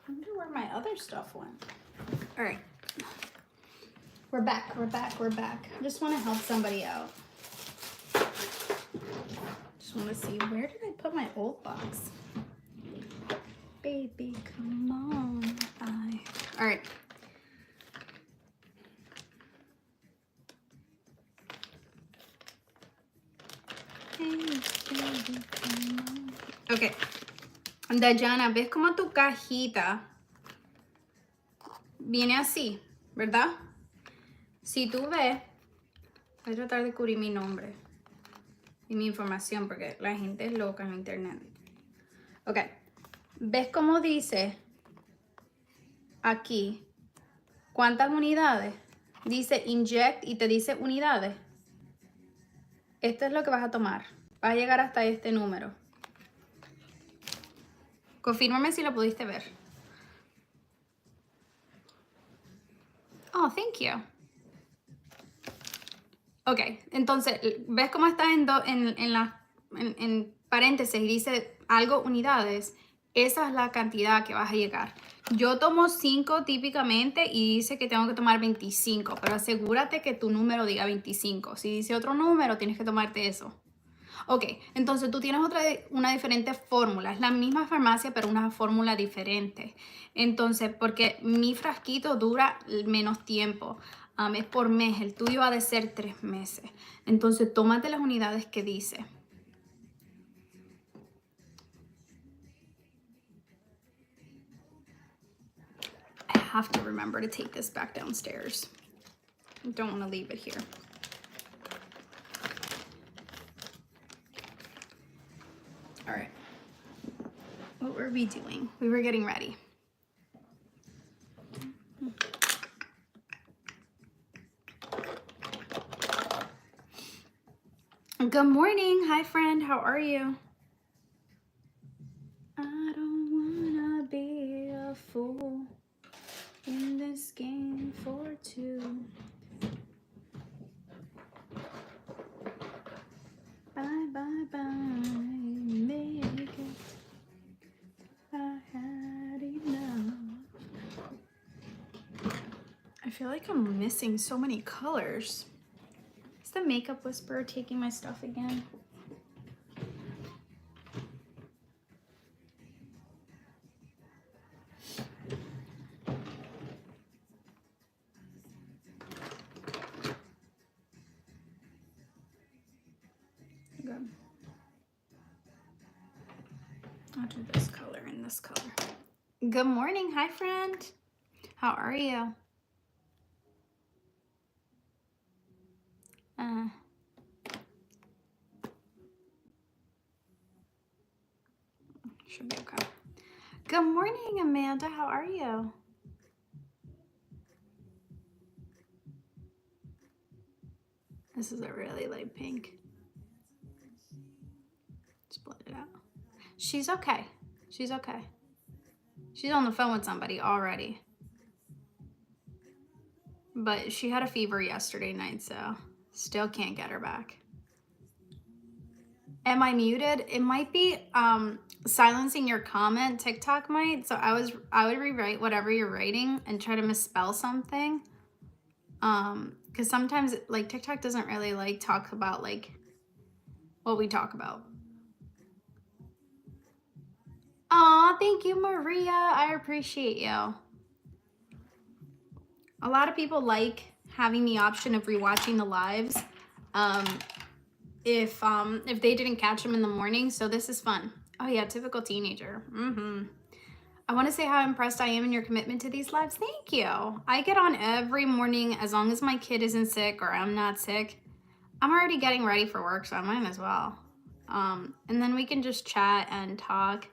I wonder where my other stuff went. All right. We're back. I just want to help somebody out. Just want to see, where did I put my old box? Baby, come on. All right. Hey, baby, come on. Ok. Dayana, ¿ves cómo tu cajita viene así, verdad? Si tú ves, voy a tratar de cubrir mi nombre y mi información porque la gente es loca en internet. Ok. ¿Ves cómo dice aquí cuántas unidades? Dice inject y te dice unidades. Esto es lo que vas a tomar. Vas a llegar hasta este número. Confírmame si lo pudiste ver. Oh, thank you. Ok, entonces, ¿ves cómo está en paréntesis y dice algo unidades? Esa es la cantidad que vas a llegar. Yo tomo 5 típicamente y dice que tengo que tomar 25, pero asegúrate que tu número diga 25. Si dice otro número, tienes que tomarte eso. Ok, entonces tú tienes una diferente fórmula. Es la misma farmacia, pero una fórmula diferente. Entonces, porque mi frasquito dura menos tiempo. Es por mes. El tuyo ha de ser 3 meses. Entonces, tómate las unidades que dice. I have to remember to take this back downstairs. I don't want to leave it here. All right. What were we doing? We were getting ready. Good morning. Hi, friend. How are you? I don't wanna be a fool in this game for two. Bye, bye, bye. Make it. I had enough. I feel like I'm missing so many colors. Is the makeup whisperer taking my stuff again? Good. I'll do this color and this color. Good morning. Hi, friend. How are you? Should be okay. Good morning, Amanda. How are you? This is a really light pink. Split it out. She's okay. She's okay. She's on the phone with somebody already. But she had a fever yesterday night, so still can't get her back. Am I muted? It might be silencing your comment. TikTok might. So I would rewrite whatever you're writing and try to misspell something. Because sometimes like TikTok doesn't really like talk about like what we talk about. Aw, thank you, Maria. I appreciate you. A lot of people like having the option of rewatching the lives if they didn't catch them in the morning. So this is fun. Oh yeah, typical teenager. I want to say how impressed I am in your commitment to these lives. Thank you. I get on every morning as long as my kid isn't sick or I'm not sick. I'm already getting ready for work, so I might as well. And then we can just chat and talk.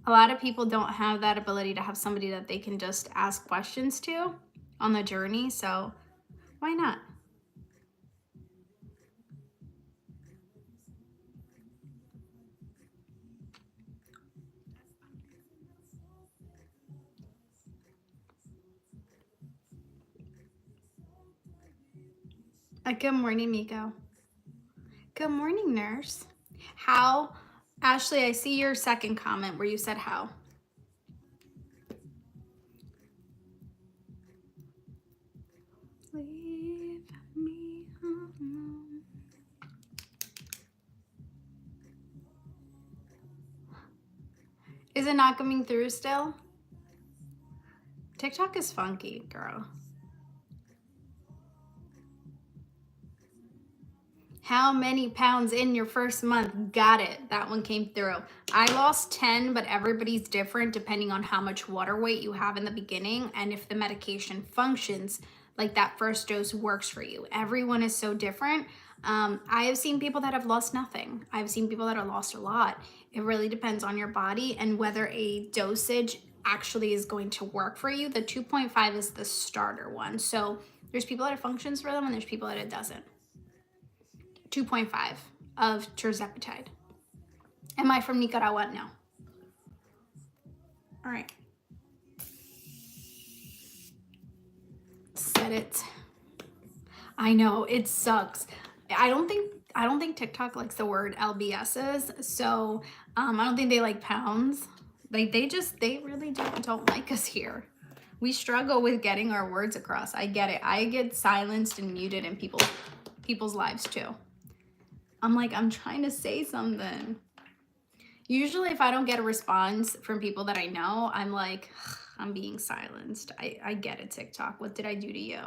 A lot of people don't have that ability to have somebody that they can just ask questions to on the journey, so why not? Good morning, Miko. Good morning, nurse. How? Ashley, I see your second comment where you said how. Leave me alone. Is it not coming through still? TikTok is funky, girl. How many pounds in your first month? Got it. That one came through. I lost 10, but everybody's different depending on how much water weight you have in the beginning and if the medication functions like that first dose works for you. Everyone is so different. I have seen people that have lost nothing. I've seen people that have lost a lot. It really depends on your body and whether a dosage actually is going to work for you. The 2.5 is the starter one. So there's people that it functions for them and there's people that it doesn't. 2.5 of tirzepatide. Am I from Nicaragua? No. All right. Said it. I know, it sucks. I don't think TikTok likes the word LBSs, so I don't think they like pounds. Like they really don't like us here. We struggle with getting our words across. I get it. I get silenced and muted in people's lives too. I'm like, I'm trying to say something. Usually if I don't get a response from people that I know, I'm like, I'm being silenced. I get it, TikTok. What did I do to you?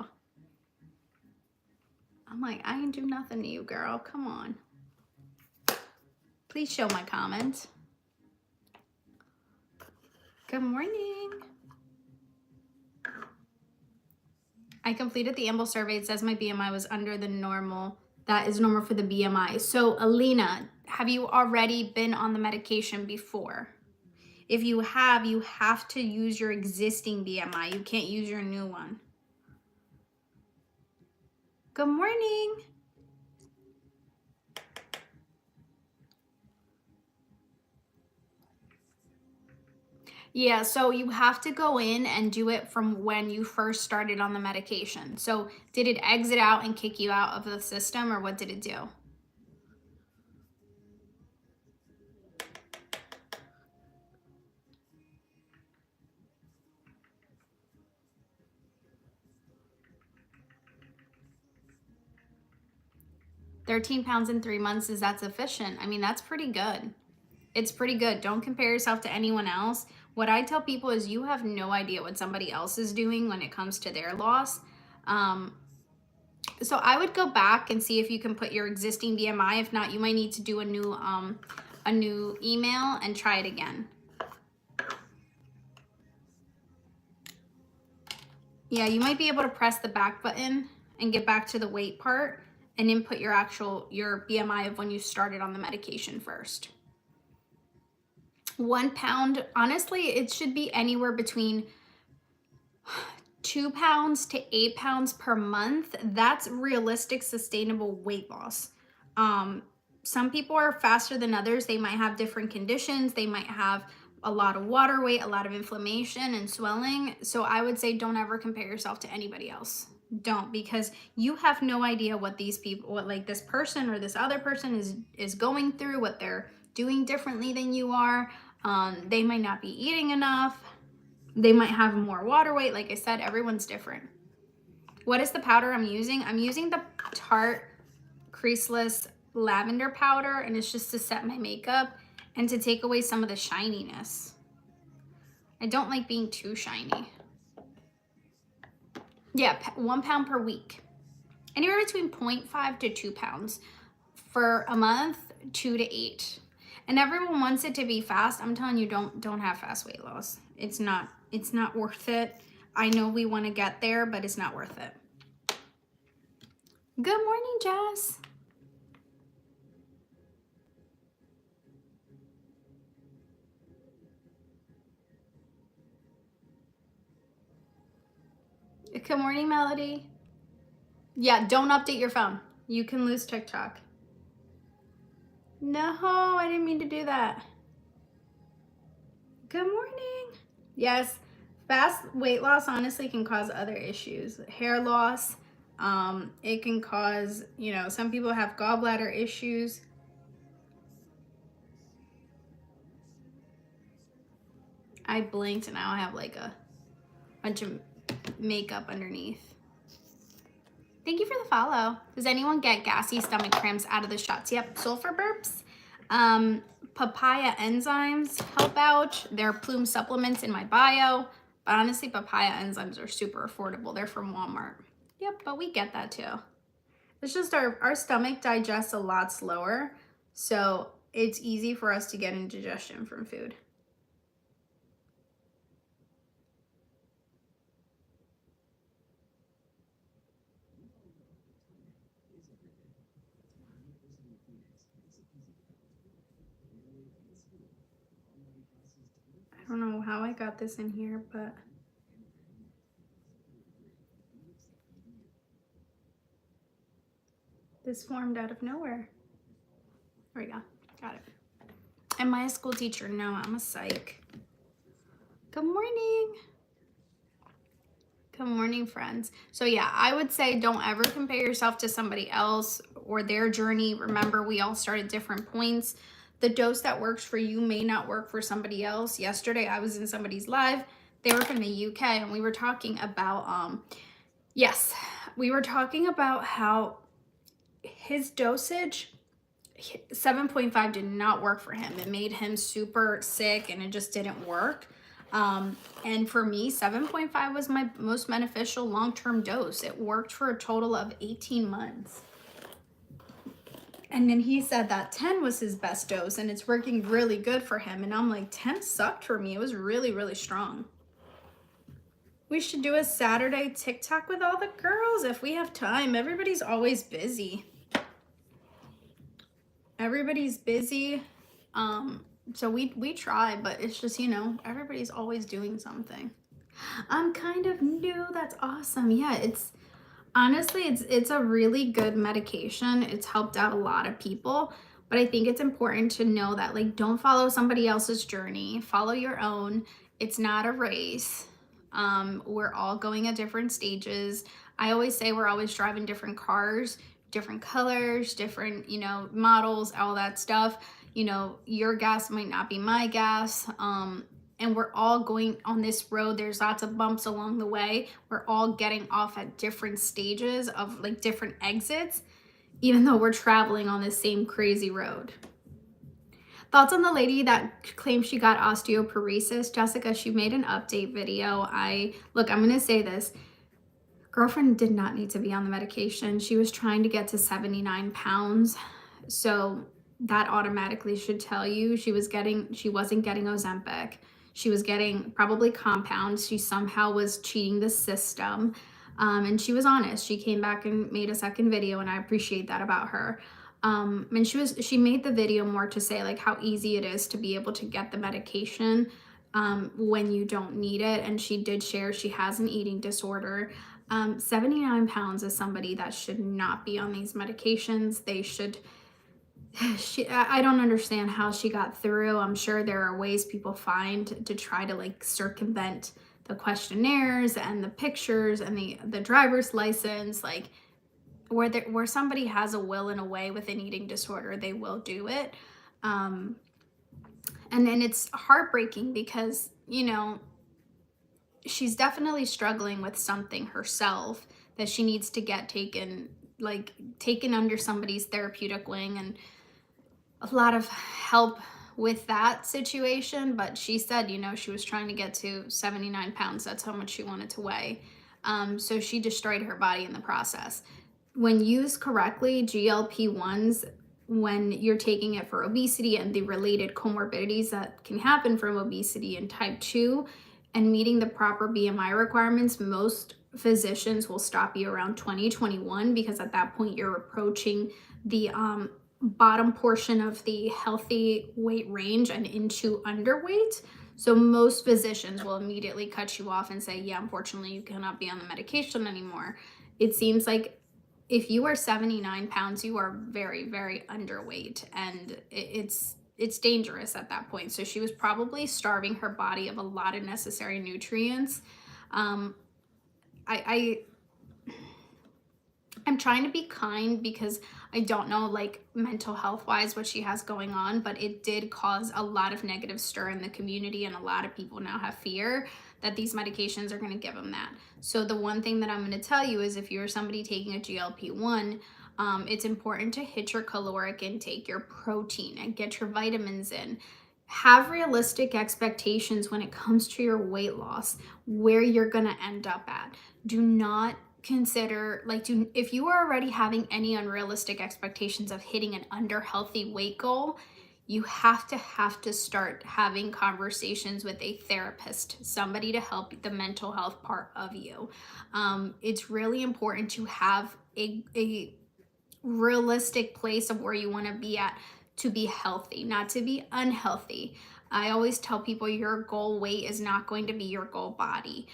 I'm like, I ain't do nothing to you, girl. Come on. Please show my comment. Good morning. I completed the AMBL survey. It says my BMI was under the normal. That is normal for the BMI. So, Alina, have you already been on the medication before? If you have to use your existing BMI. You can't use your new one. Good morning. Yeah, so you have to go in and do it from when you first started on the medication. So did it exit out and kick you out of the system, or what did it do? £13 in 3 months, is that sufficient? I mean, that's pretty good. It's pretty good. Don't compare yourself to anyone else. What I tell people is you have no idea what somebody else is doing when it comes to their loss. So I would go back and see if you can put your existing BMI. If not, you might need to do a new email and try it again. Yeah, you might be able to press the back button and get back to the weight part and input your BMI of when you started on the medication first. 1 pound, honestly, it should be anywhere between 2 pounds to 8 pounds per month. That's realistic, sustainable weight loss. Some people are faster than others. They might have different conditions. They might have a lot of water weight, a lot of inflammation and swelling. So I would say don't ever compare yourself to anybody else. Don't, because you have no idea what these people, what like this person or this other person is going through, what they're doing differently than you are. They might not be eating enough. They might have more water weight. Like I said, everyone's different. What is the powder I'm using? I'm using the Tarte Creaseless Lavender Powder, and it's just to set my makeup and to take away some of the shininess. I don't like being too shiny. Yeah, 1 pound per week. Anywhere between 0.5 to 2 pounds. For a month, 2 to 8. And everyone wants it to be fast. I'm telling you, don't have fast weight loss. It's not worth it. I know we want to get there, but it's not worth it. Good morning, Jess. Good morning, Melody. Yeah, don't update your phone. You can lose TikTok. No, I didn't mean to do that. Good morning. Yes, fast weight loss honestly can cause other issues. Hair loss. It can cause, some people have gallbladder issues. I blinked and now I have like a bunch of makeup underneath. Thank you for the follow. Does anyone get gassy stomach cramps out of the shots? Yep, sulfur burps. Papaya enzymes help out. There are Plume supplements in my bio. But honestly, papaya enzymes are super affordable. They're from Walmart. Yep, but we get that too. It's just our stomach digests a lot slower. So it's easy for us to get indigestion from food. I don't know how I got this in here, but This formed out of nowhere. There we go. Got it. Am I a school teacher? No, I'm a psych. Good morning. Good morning, friends. So yeah, I would say don't ever compare yourself to somebody else or their journey. Remember, we all start at different points. The dose that works for you may not work for somebody else. Yesterday, I was in somebody's live. They were from the UK, and we were talking about, yes, we were talking about how his dosage, 7.5 did not work for him. It made him super sick and it just didn't work. And for me, 7.5 was my most beneficial long-term dose. It worked for a total of 18 months. And then he said that 10 was his best dose and it's working really good for him. And I'm like, 10 sucked for me. It was really, really strong. We should do a Saturday TikTok with all the girls if we have time. Everybody's always busy. Everybody's busy. So we try, but it's just, you know, everybody's always doing something. I'm kind of new. That's awesome. Yeah, it's honestly, it's a really good medication. It's helped out a lot of people, but I think it's important to know that, like, don't follow somebody else's journey. Follow your own. It's not a race. We're all going at different stages. I always say we're always driving different cars, different colors, different, you know, models, all that stuff. You know, your gas might not be my gas. And we're all going on this road. There's lots of bumps along the way. We're all getting off at different stages of like different exits, even though we're traveling on the same crazy road. Thoughts on the lady that claims she got osteoporosis? Jessica, she made an update video. I'm going to say this. Girlfriend did not need to be on the medication. She was trying to get to 79 pounds. So that automatically should tell you she wasn't getting Ozempic. She was getting probably compounds. She somehow was cheating the system. And she was honest. She came back and made a second video, and I appreciate that about her. And she made the video more to say like how easy it is to be able to get the medication when you don't need it. And she did share she has an eating disorder. 79 pounds is somebody that should not be on these medications. They should. I don't understand how she got through. I'm sure there are ways people find to try to like circumvent the questionnaires and the pictures and the driver's license, like where somebody has a will and a way with an eating disorder, they will do it. And then it's heartbreaking because, you know, she's definitely struggling with something herself that she needs to get taken under somebody's therapeutic wing, and a lot of help with that situation. But she said, you know, she was trying to get to 79 pounds. That's how much she wanted to weigh. So she destroyed her body in the process. When used correctly, GLP-1s, when you're taking it for obesity and the related comorbidities that can happen from obesity and type 2, and meeting the proper BMI requirements, most physicians will stop you around 2021, because at that point you're approaching the bottom portion of the healthy weight range and into underweight. So most physicians will immediately cut you off and say, yeah, unfortunately, you cannot be on the medication anymore. It seems like if you are 79 pounds, you are very, very underweight, and it's dangerous at that point. So she was probably starving her body of a lot of necessary nutrients. I'm trying to be kind because I don't know, like, mental health wise what she has going on, but it did cause a lot of negative stir in the community, and a lot of people now have fear that these medications are going to give them that. So the one thing that I'm going to tell you is, if you're somebody taking a GLP-1, it's important to hit your caloric intake, your protein, and get your vitamins in. Have realistic expectations when it comes to your weight loss, where you're going to end up at. Do not consider, if you are already having any unrealistic expectations of hitting an under healthy weight goal, you have to start having conversations with a therapist, somebody to help the mental health part of you. It's really important to have a realistic place of where you want to be at, to be healthy, not to be unhealthy. I always tell people your goal weight is not going to be your goal body.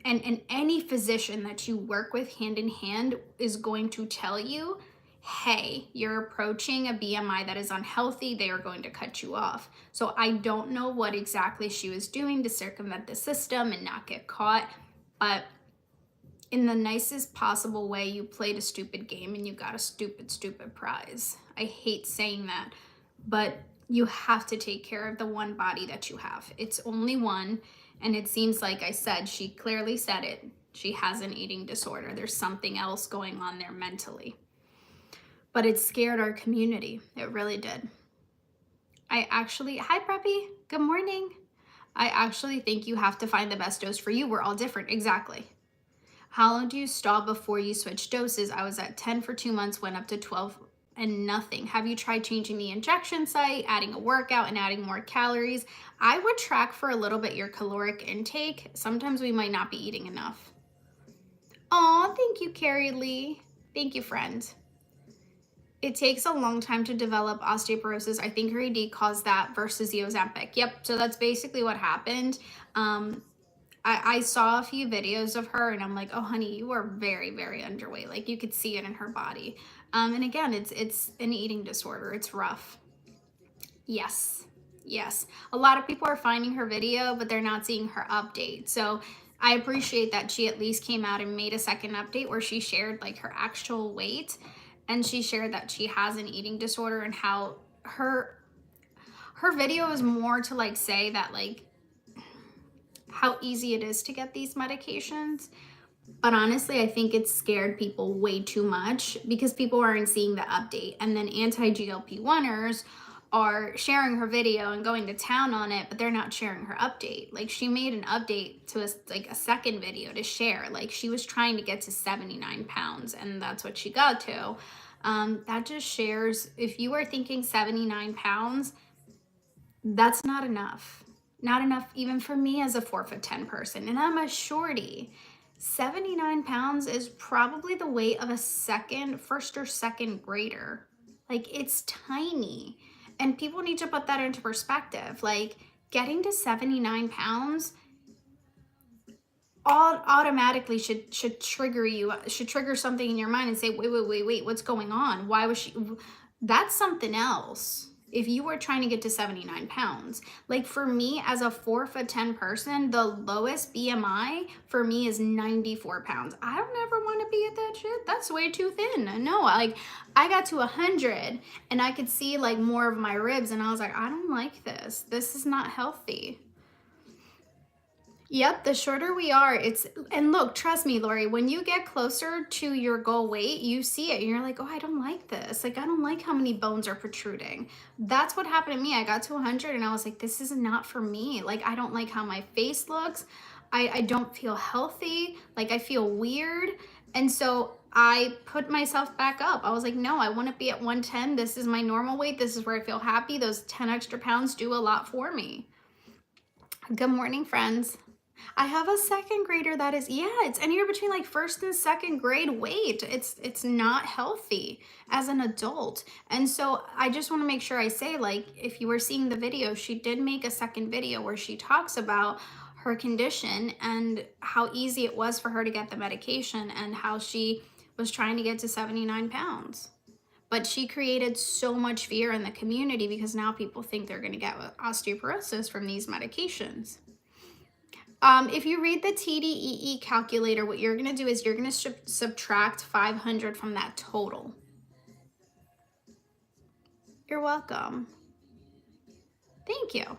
and any physician that you work with hand in hand is going to tell you, hey, you're approaching a BMI that is unhealthy. They are going to cut you off. So I don't know what exactly she was doing to circumvent the system and not get caught, but in the nicest possible way, you played a stupid game and you got a stupid prize. I hate saying that, but you have to take care of the one body that you have. It's only one. And it seems like I said, she clearly said it. She has an eating disorder. There's something else going on there mentally. But it scared our community. It really did. Hi, Preppy. Good morning. I actually think you have to find the best dose for you. We're all different. Exactly. How long do you stop before you switch doses? I was at 10 for 2 months, went up to 12 and nothing. Have you tried changing the injection site, adding a workout and adding more calories? I would track for a little bit your caloric intake. Sometimes we might not be eating enough. Aw, thank you, Carrie Lee. Thank you, friend. It takes a long time to develop osteoporosis. I think her ED caused that versus the Ozempic. Yep, so that's basically what happened. I saw a few videos of her and I'm like, oh honey, you are very, very underweight. Like you could see it in her body. And again, it's an eating disorder. It's rough. Yes. Yes. A lot of people are finding her video, but they're not seeing her update. So I appreciate that she at least came out and made a second update where she shared like her actual weight, and she shared that she has an eating disorder and how her video is more to like say that like how easy it is to get these medications. But honestly, I think it scared people way too much because people aren't seeing the update. And then anti-GLP-1ers are sharing her video and going to town on it, but they're not sharing her update. Like she made an update to a second video to share. Like she was trying to get to 79 pounds and that's what she got to. That just shares, if you are thinking 79 pounds, that's not enough. Not enough even for me as a 4'10" person. And I'm a shorty. 79 pounds is probably the weight of a first or second grader. Like it's tiny. And people need to put that into perspective. Like getting to 79 pounds automatically should trigger something in your mind and say, wait, what's going on? Why was she? That's something else. If you were trying to get to 79 pounds, like for me as a 4'10" person, the lowest BMI for me is 94 pounds. I don't ever want to be at that shit. That's way too thin. No, like I got to 100 and I could see like more of my ribs and I was like, I don't like this. This is not healthy. Yep, the shorter we are, and look, trust me, Lori, when you get closer to your goal weight, you see it and you're like, oh, I don't like this. Like, I don't like how many bones are protruding. That's what happened to me. I got to 100 and I was like, this is not for me. Like, I don't like how my face looks. I don't feel healthy. Like, I feel weird. And so I put myself back up. I was like, no, I want to be at 110. This is my normal weight. This is where I feel happy. Those 10 extra pounds do a lot for me. Good morning, friends. I have a second grader that is, yeah, it's anywhere between like first and second grade weight. It's not healthy as an adult. And so I just want to make sure I say, like, if you were seeing the video, she did make a second video where she talks about her condition and how easy it was for her to get the medication and how she was trying to get to 79 pounds. But she created so much fear in the community because now people think they're going to get osteoporosis from these medications. If you read the TDEE calculator, what you're going to do is you're going to subtract 500 from that total. You're welcome. Thank you.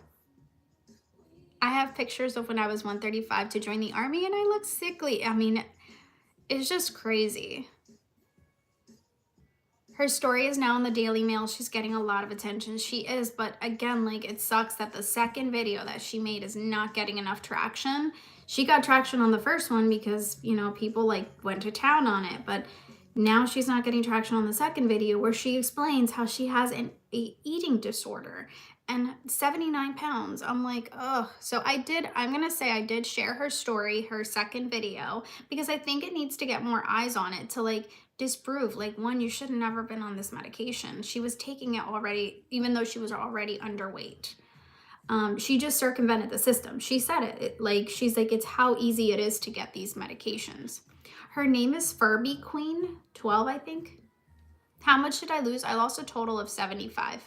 I have pictures of when I was 135 to join the Army and I look sickly. I mean, it's just crazy. Her story is now in the Daily Mail. She's getting a lot of attention. She is, but again, like it sucks that the second video that she made is not getting enough traction. She got traction on the first one because, you know, people like went to town on it, but now she's not getting traction on the second video where she explains how she has an eating disorder and 79 pounds. I'm like, oh, so I'm going to say I did share her story, her second video, because I think it needs to get more eyes on it to like disprove, like, one, you should have never been on this medication. She was taking it already, even though she was already underweight. She just circumvented the system. She said she's like, it's how easy it is to get these medications. Her name is Furby Queen 12, I think. How much did I lose? I lost a total of 75.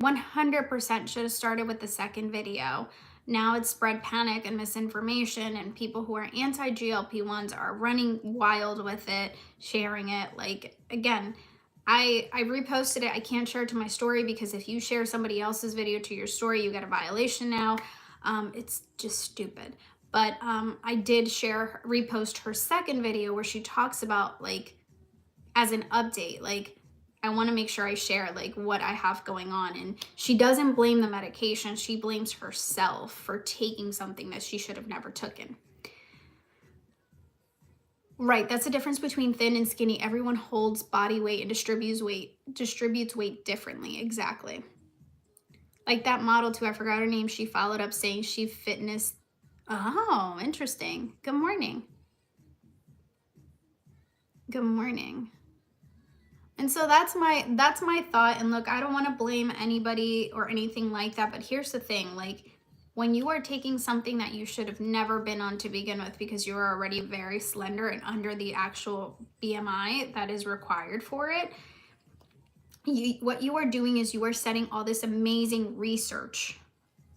100% should have started with the second video. Now it's spread panic and misinformation, and people who are anti-GLP-1s are running wild with it, sharing it. Like, again, I reposted it. I can't share it to my story because if you share somebody else's video to your story, you get a violation now. It's just stupid. But I did repost her second video where she talks about, like, as an update, like, I want to make sure I share like what I have going on. And she doesn't blame the medication. She blames herself for taking something that she should have never taken. Right. That's the difference between thin and skinny. Everyone holds body weight and distributes weight differently. Exactly. Like that model too. I forgot her name. She followed up saying she fitness. Oh, interesting. Good morning. Good morning. And so that's my thought. And look, I don't want to blame anybody or anything like that, but here's the thing, like when you are taking something that you should have never been on to begin with because you are already very slender and under the actual BMI that is required for it, what you are doing is you are setting all this amazing research,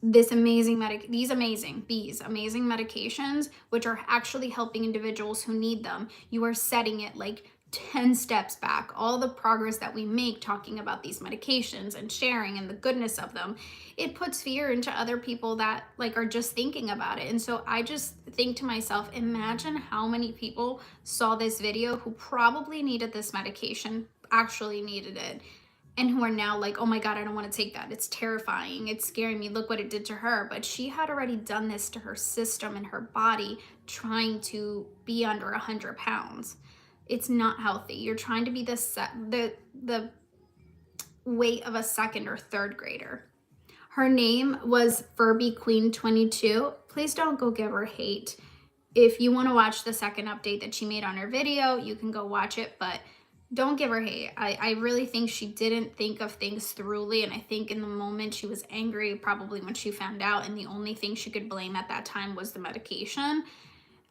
these amazing medications, which are actually helping individuals who need them. You are setting it like 10 steps back. All the progress that we make talking about these medications and sharing and the goodness of them, it puts fear into other people that like are just thinking about it. And so I just think to myself, imagine how many people saw this video who probably needed this medication, actually needed it, and who are now like, oh my God, I don't want to take that. It's terrifying. It's scaring me. Look what it did to her. But she had already done this to her system and her body, trying to be under 100 pounds. It's not healthy. You're trying to be the weight of a second or third grader. Her name was Furby Queen 22. Please don't go give her hate. If you want to watch the second update that she made on her video, you can go watch it, but don't give her hate. I really think she didn't think of things thoroughly, and I think in the moment she was angry, probably when she found out, and the only thing she could blame at that time was the medication,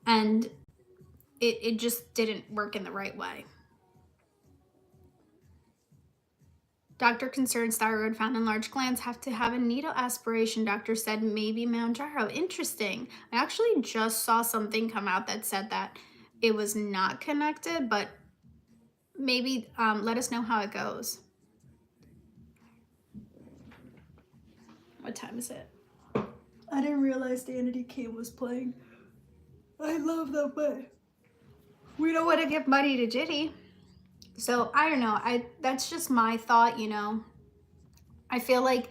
and it just didn't work in the right way. Doctor concerns thyroid found in large glands have to have a needle aspiration. Doctor said maybe Mounjaro. Interesting. I actually just saw something come out that said that it was not connected, but maybe let us know how it goes. What time is it? I didn't realize Danity Kane was playing. I love that, but we don't want to give money to Jitty. So I don't know. That's just my thought, you know. I feel like,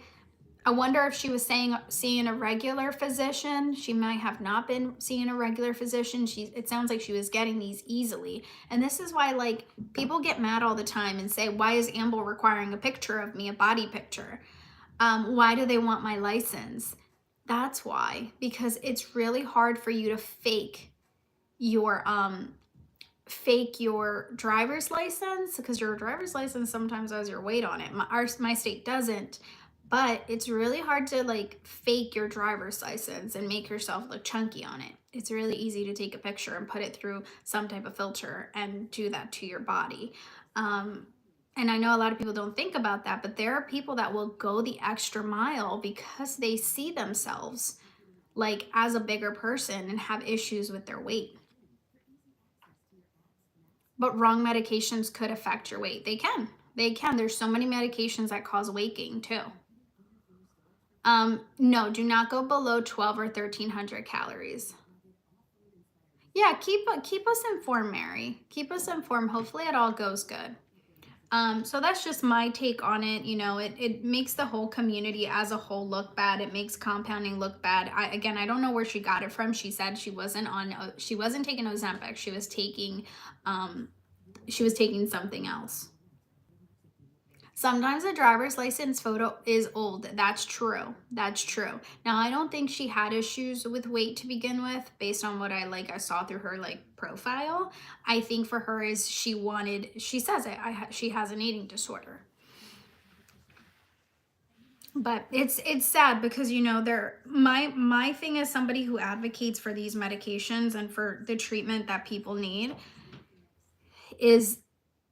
I wonder if she was seeing a regular physician. She might have not been seeing a regular physician. It sounds like she was getting these easily. And this is why, like, people get mad all the time and say, why is Amble requiring a picture of me, a body picture? Why do they want my license? That's why, because it's really hard for you to fake your driver's license, because your driver's license sometimes has your weight on it. My state doesn't. But it's really hard to like fake your driver's license and make yourself look chunky on it. It's really easy to take a picture and put it through some type of filter and do that to your body. And I know a lot of people don't think about that, but there are people that will go the extra mile because they see themselves like as a bigger person and have issues with their weight. But wrong medications could affect your weight. They can. There's so many medications that cause weight gain too. No, do not go below 12 or 1300 calories. Yeah, keep us informed, Mary. Keep us informed. Hopefully it all goes good. So that's just my take on it. You know, it makes the whole community as a whole look bad. It makes compounding look bad. I don't know where she got it from. She said she wasn't taking Ozempic. She was taking something else. Sometimes a driver's license photo is old. That's true. Now, I don't think she had issues with weight to begin with, based on what I saw through her profile. I think for her is she says it, she has an eating disorder. But it's sad because, you know, my thing is somebody who advocates for these medications and for the treatment that people need is,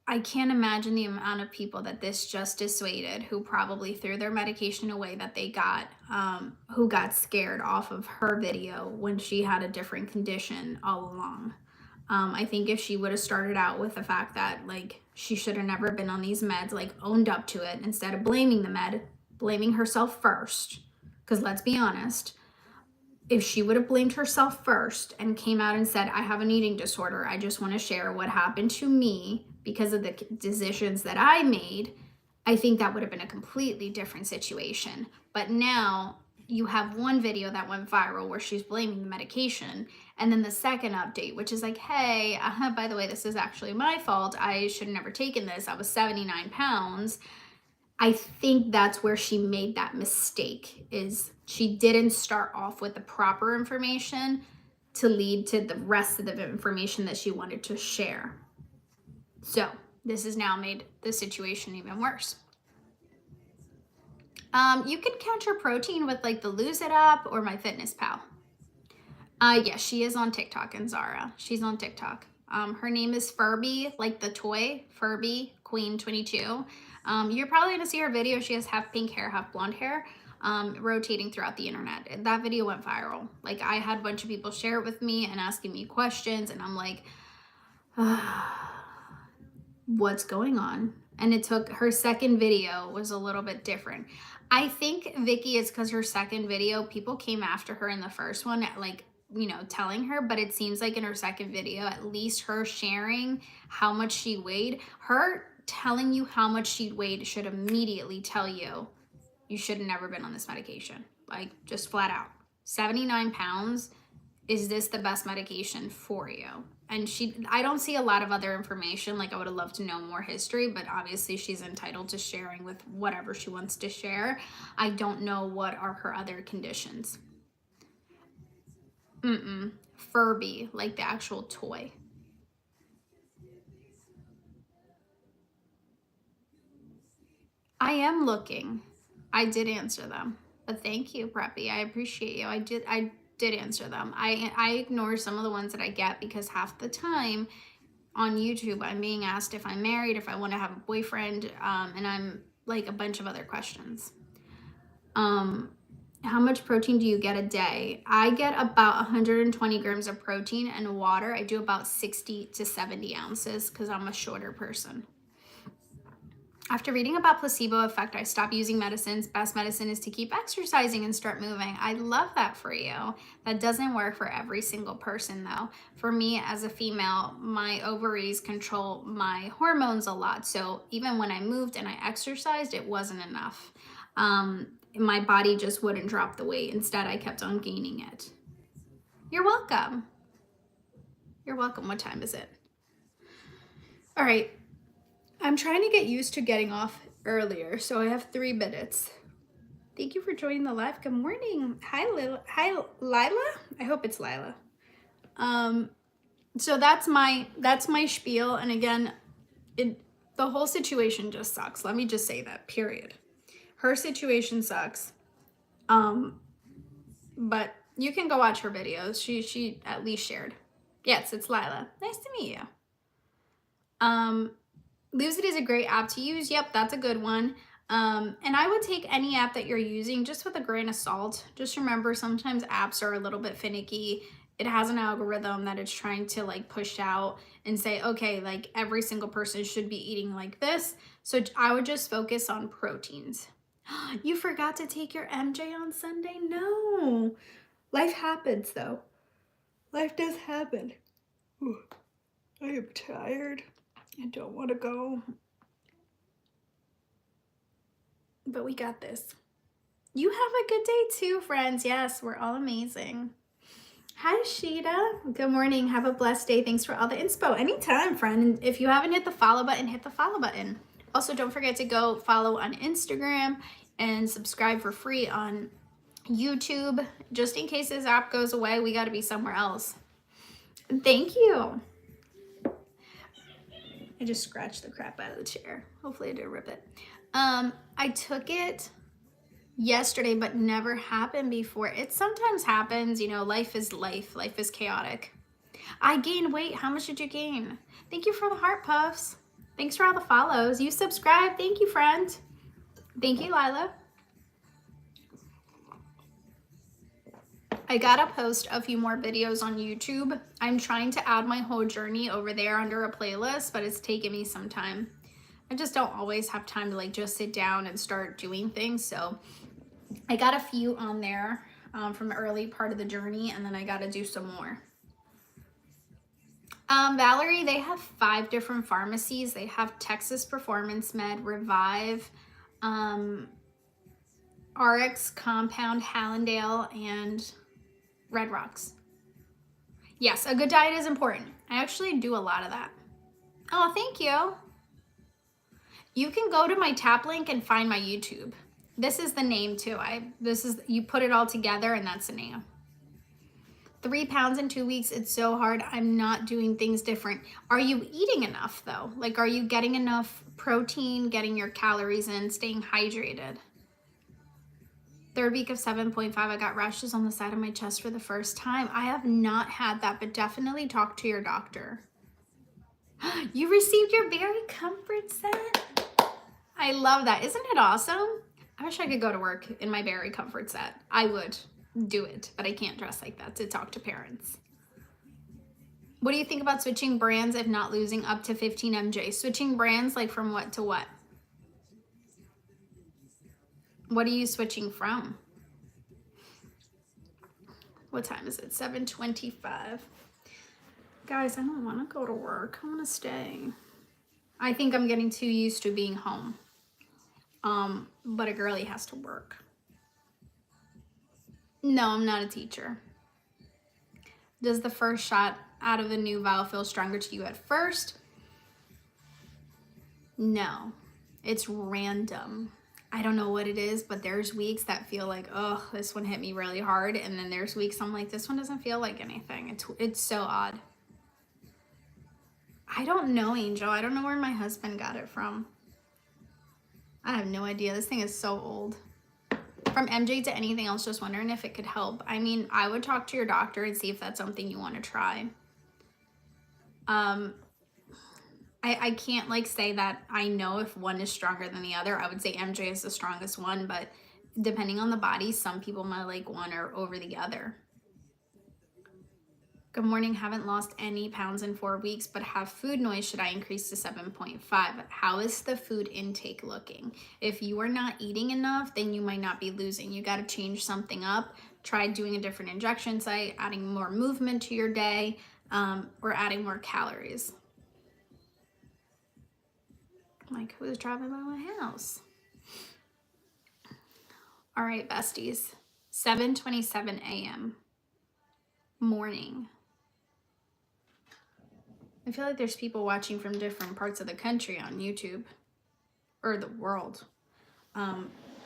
I can't imagine the amount of people that this just dissuaded, who probably threw their medication away that they got, who got scared off of her video when she had a different condition all along. I think if she would have started out with the fact that, like, she should have never been on these meds, like, owned up to it instead of blaming the med, blaming herself first. Because let's be honest, if she would have blamed herself first and came out and said, I have an eating disorder, I just want to share what happened to me because of the decisions that I made, I think that would have been a completely different situation. But now you have one video that went viral where she's blaming the medication, and then the second update, which is like, hey, by the way, this is actually my fault. I should have never taken this. I was 79 pounds. I think that's where she made that mistake, is she didn't start off with the proper information to lead to the rest of the information that she wanted to share. So this has now made the situation even worse. You can count your protein with like the Lose It app or MyFitnessPal. Yes, she is on TikTok, and Zara. She's on TikTok. Her name is Furby, like the toy, Furby Queen 22. You're probably gonna see her video. She has half pink hair, half blonde hair, rotating throughout the internet. That video went viral. Like, I had a bunch of people share it with me and asking me questions, and I'm like, what's going on? And it took, her second video was a little bit different. I think Vicky, is because her second video, people came after her in the first one, like, you know, telling her, but it seems like in her second video, at least her sharing how much she weighed, her telling you how much she weighed should immediately tell you, you should have never been on this medication. Like, just flat out. 79 pounds, is this the best medication for you? And I don't see a lot of other information. Like, I would have loved to know more history, but obviously she's entitled to sharing with whatever she wants to share. I don't know what are her other conditions. Furby, like the actual toy. I am looking. I did answer them, but thank you, Preppy. I appreciate you. I did answer them. I ignore some of the ones that I get because half the time on YouTube, I'm being asked if I'm married, if I want to have a boyfriend, and I'm like a bunch of other questions. How much protein do you get a day? I get about 120 grams of protein, and water, I do about 60 to 70 ounces because I'm a shorter person. After reading about placebo effect, I stopped using medicines. Best medicine is to keep exercising and start moving. I love that for you. That doesn't work for every single person though. For me as a female, my ovaries control my hormones a lot. So even when I moved and I exercised, it wasn't enough. My body just wouldn't drop the weight. Instead, I kept on gaining it. You're welcome. You're welcome. What time is it? All right. I'm trying to get used to getting off earlier, so I have 3 minutes. Thank you for joining the live. Good morning. Hi, Lila. I hope it's Lila. So that's my spiel. And again, the whole situation just sucks. Let me just say that. Period. Her situation sucks. But you can go watch her videos. She at least shared. Yes, it's Lila. Nice to meet you. Lose It is a great app to use. Yep, that's a good one. And I would take any app that you're using just with a grain of salt. Just remember, sometimes apps are a little bit finicky. It has an algorithm that it's trying to like push out and say, okay, like every single person should be eating like this. So I would just focus on proteins. You forgot to take your MJ on Sunday? No. Life happens though. Life does happen. Ooh, I am tired. I don't want to go. But we got this. You have a good day too, friends. Yes, we're all amazing. Hi, Sheeta. Good morning. Have a blessed day. Thanks for all the inspo. Anytime, friend. And if you haven't hit the follow button, hit the follow button. Also, don't forget to go follow on Instagram and subscribe for free on YouTube. Just in case this app goes away, we got to be somewhere else. Thank you. I just scratched the crap out of the chair. Hopefully I didn't rip it. I took it yesterday, but never happened before. It sometimes happens, you know, life is life. Life is chaotic. I gained weight. How much did you gain? Thank you for the heart puffs. Thanks for all the follows. You subscribe. Thank you, friend. Thank you, Lila. I gotta post a few more videos on YouTube. I'm trying to add my whole journey over there under a playlist, but it's taken me some time. I just don't always have time to like just sit down and start doing things. So I got a few on there from the early part of the journey, and then I gotta do some more. Valerie, they have 5 different pharmacies. They have Texas Performance Med, Revive, RX Compound, Hallandale, and Red Rocks. Yes, a good diet is important. I actually do a lot of that. Oh, thank you. You can go to my tap link and find my YouTube. This is the name too. You put it all together and that's the name. 3 pounds in 2 weeks. It's so hard. I'm not doing things different. Are you eating enough though? Like, are you getting enough protein, getting your calories in, staying hydrated? 3rd week of 7.5, I got rashes on the side of my chest for the first time. I have not had that, but definitely talk to your doctor. You received your berry comfort set. I love that. Isn't it awesome? I wish I could go to work in my berry comfort set. I would do it, but I can't dress like that to talk to parents. What do you think about switching brands if not losing up to 15 mj? Switching brands like from what to what? What are you switching from? What time is it? 7:25. Guys, I don't want to go to work. I want to stay. I think I'm getting too used to being home. But a girlie has to work. No, I'm not a teacher. Does the first shot out of a new vial feel stronger to you at first? No, it's random. I don't know what it is, but there's weeks that feel like, oh, this one hit me really hard. And then there's weeks I'm like, this one doesn't feel like anything. It's so odd. I don't know, Angel. I don't know where my husband got it from. I have no idea. This thing is so old. From MJ to anything else, just wondering if it could help. I mean, I would talk to your doctor and see if that's something you want to try. I can't like say that I know if one is stronger than the other. I would say MJ is the strongest one, but depending on the body, some people might like one or over the other. Good morning. Haven't lost any pounds in 4 weeks, but have food noise. Should I increase to 7.5? How is the food intake looking? If you are not eating enough, then you might not be losing. You got to change something up. Try doing a different injection site, adding more movement to your day, or adding more calories. Like, who's driving by my house? All right, besties. 7:27 a.m. morning. I feel like there's people watching from different parts of the country on YouTube or the world.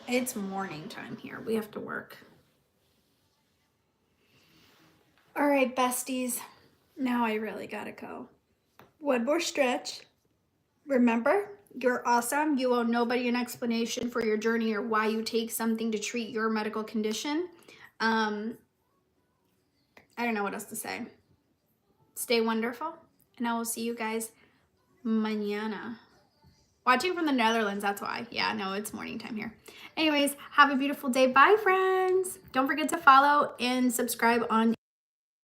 It's morning time here. We have to work. All right, besties. Now I really gotta go. One more stretch. Remember, you're awesome. You owe nobody an explanation for your journey or why you take something to treat your medical condition. I don't know what else to say. Stay wonderful, and I will see you guys mañana. Watching from the Netherlands, that's why. Yeah, no, it's morning time here. Anyways, have a beautiful day. Bye, friends. Don't forget to follow and subscribe on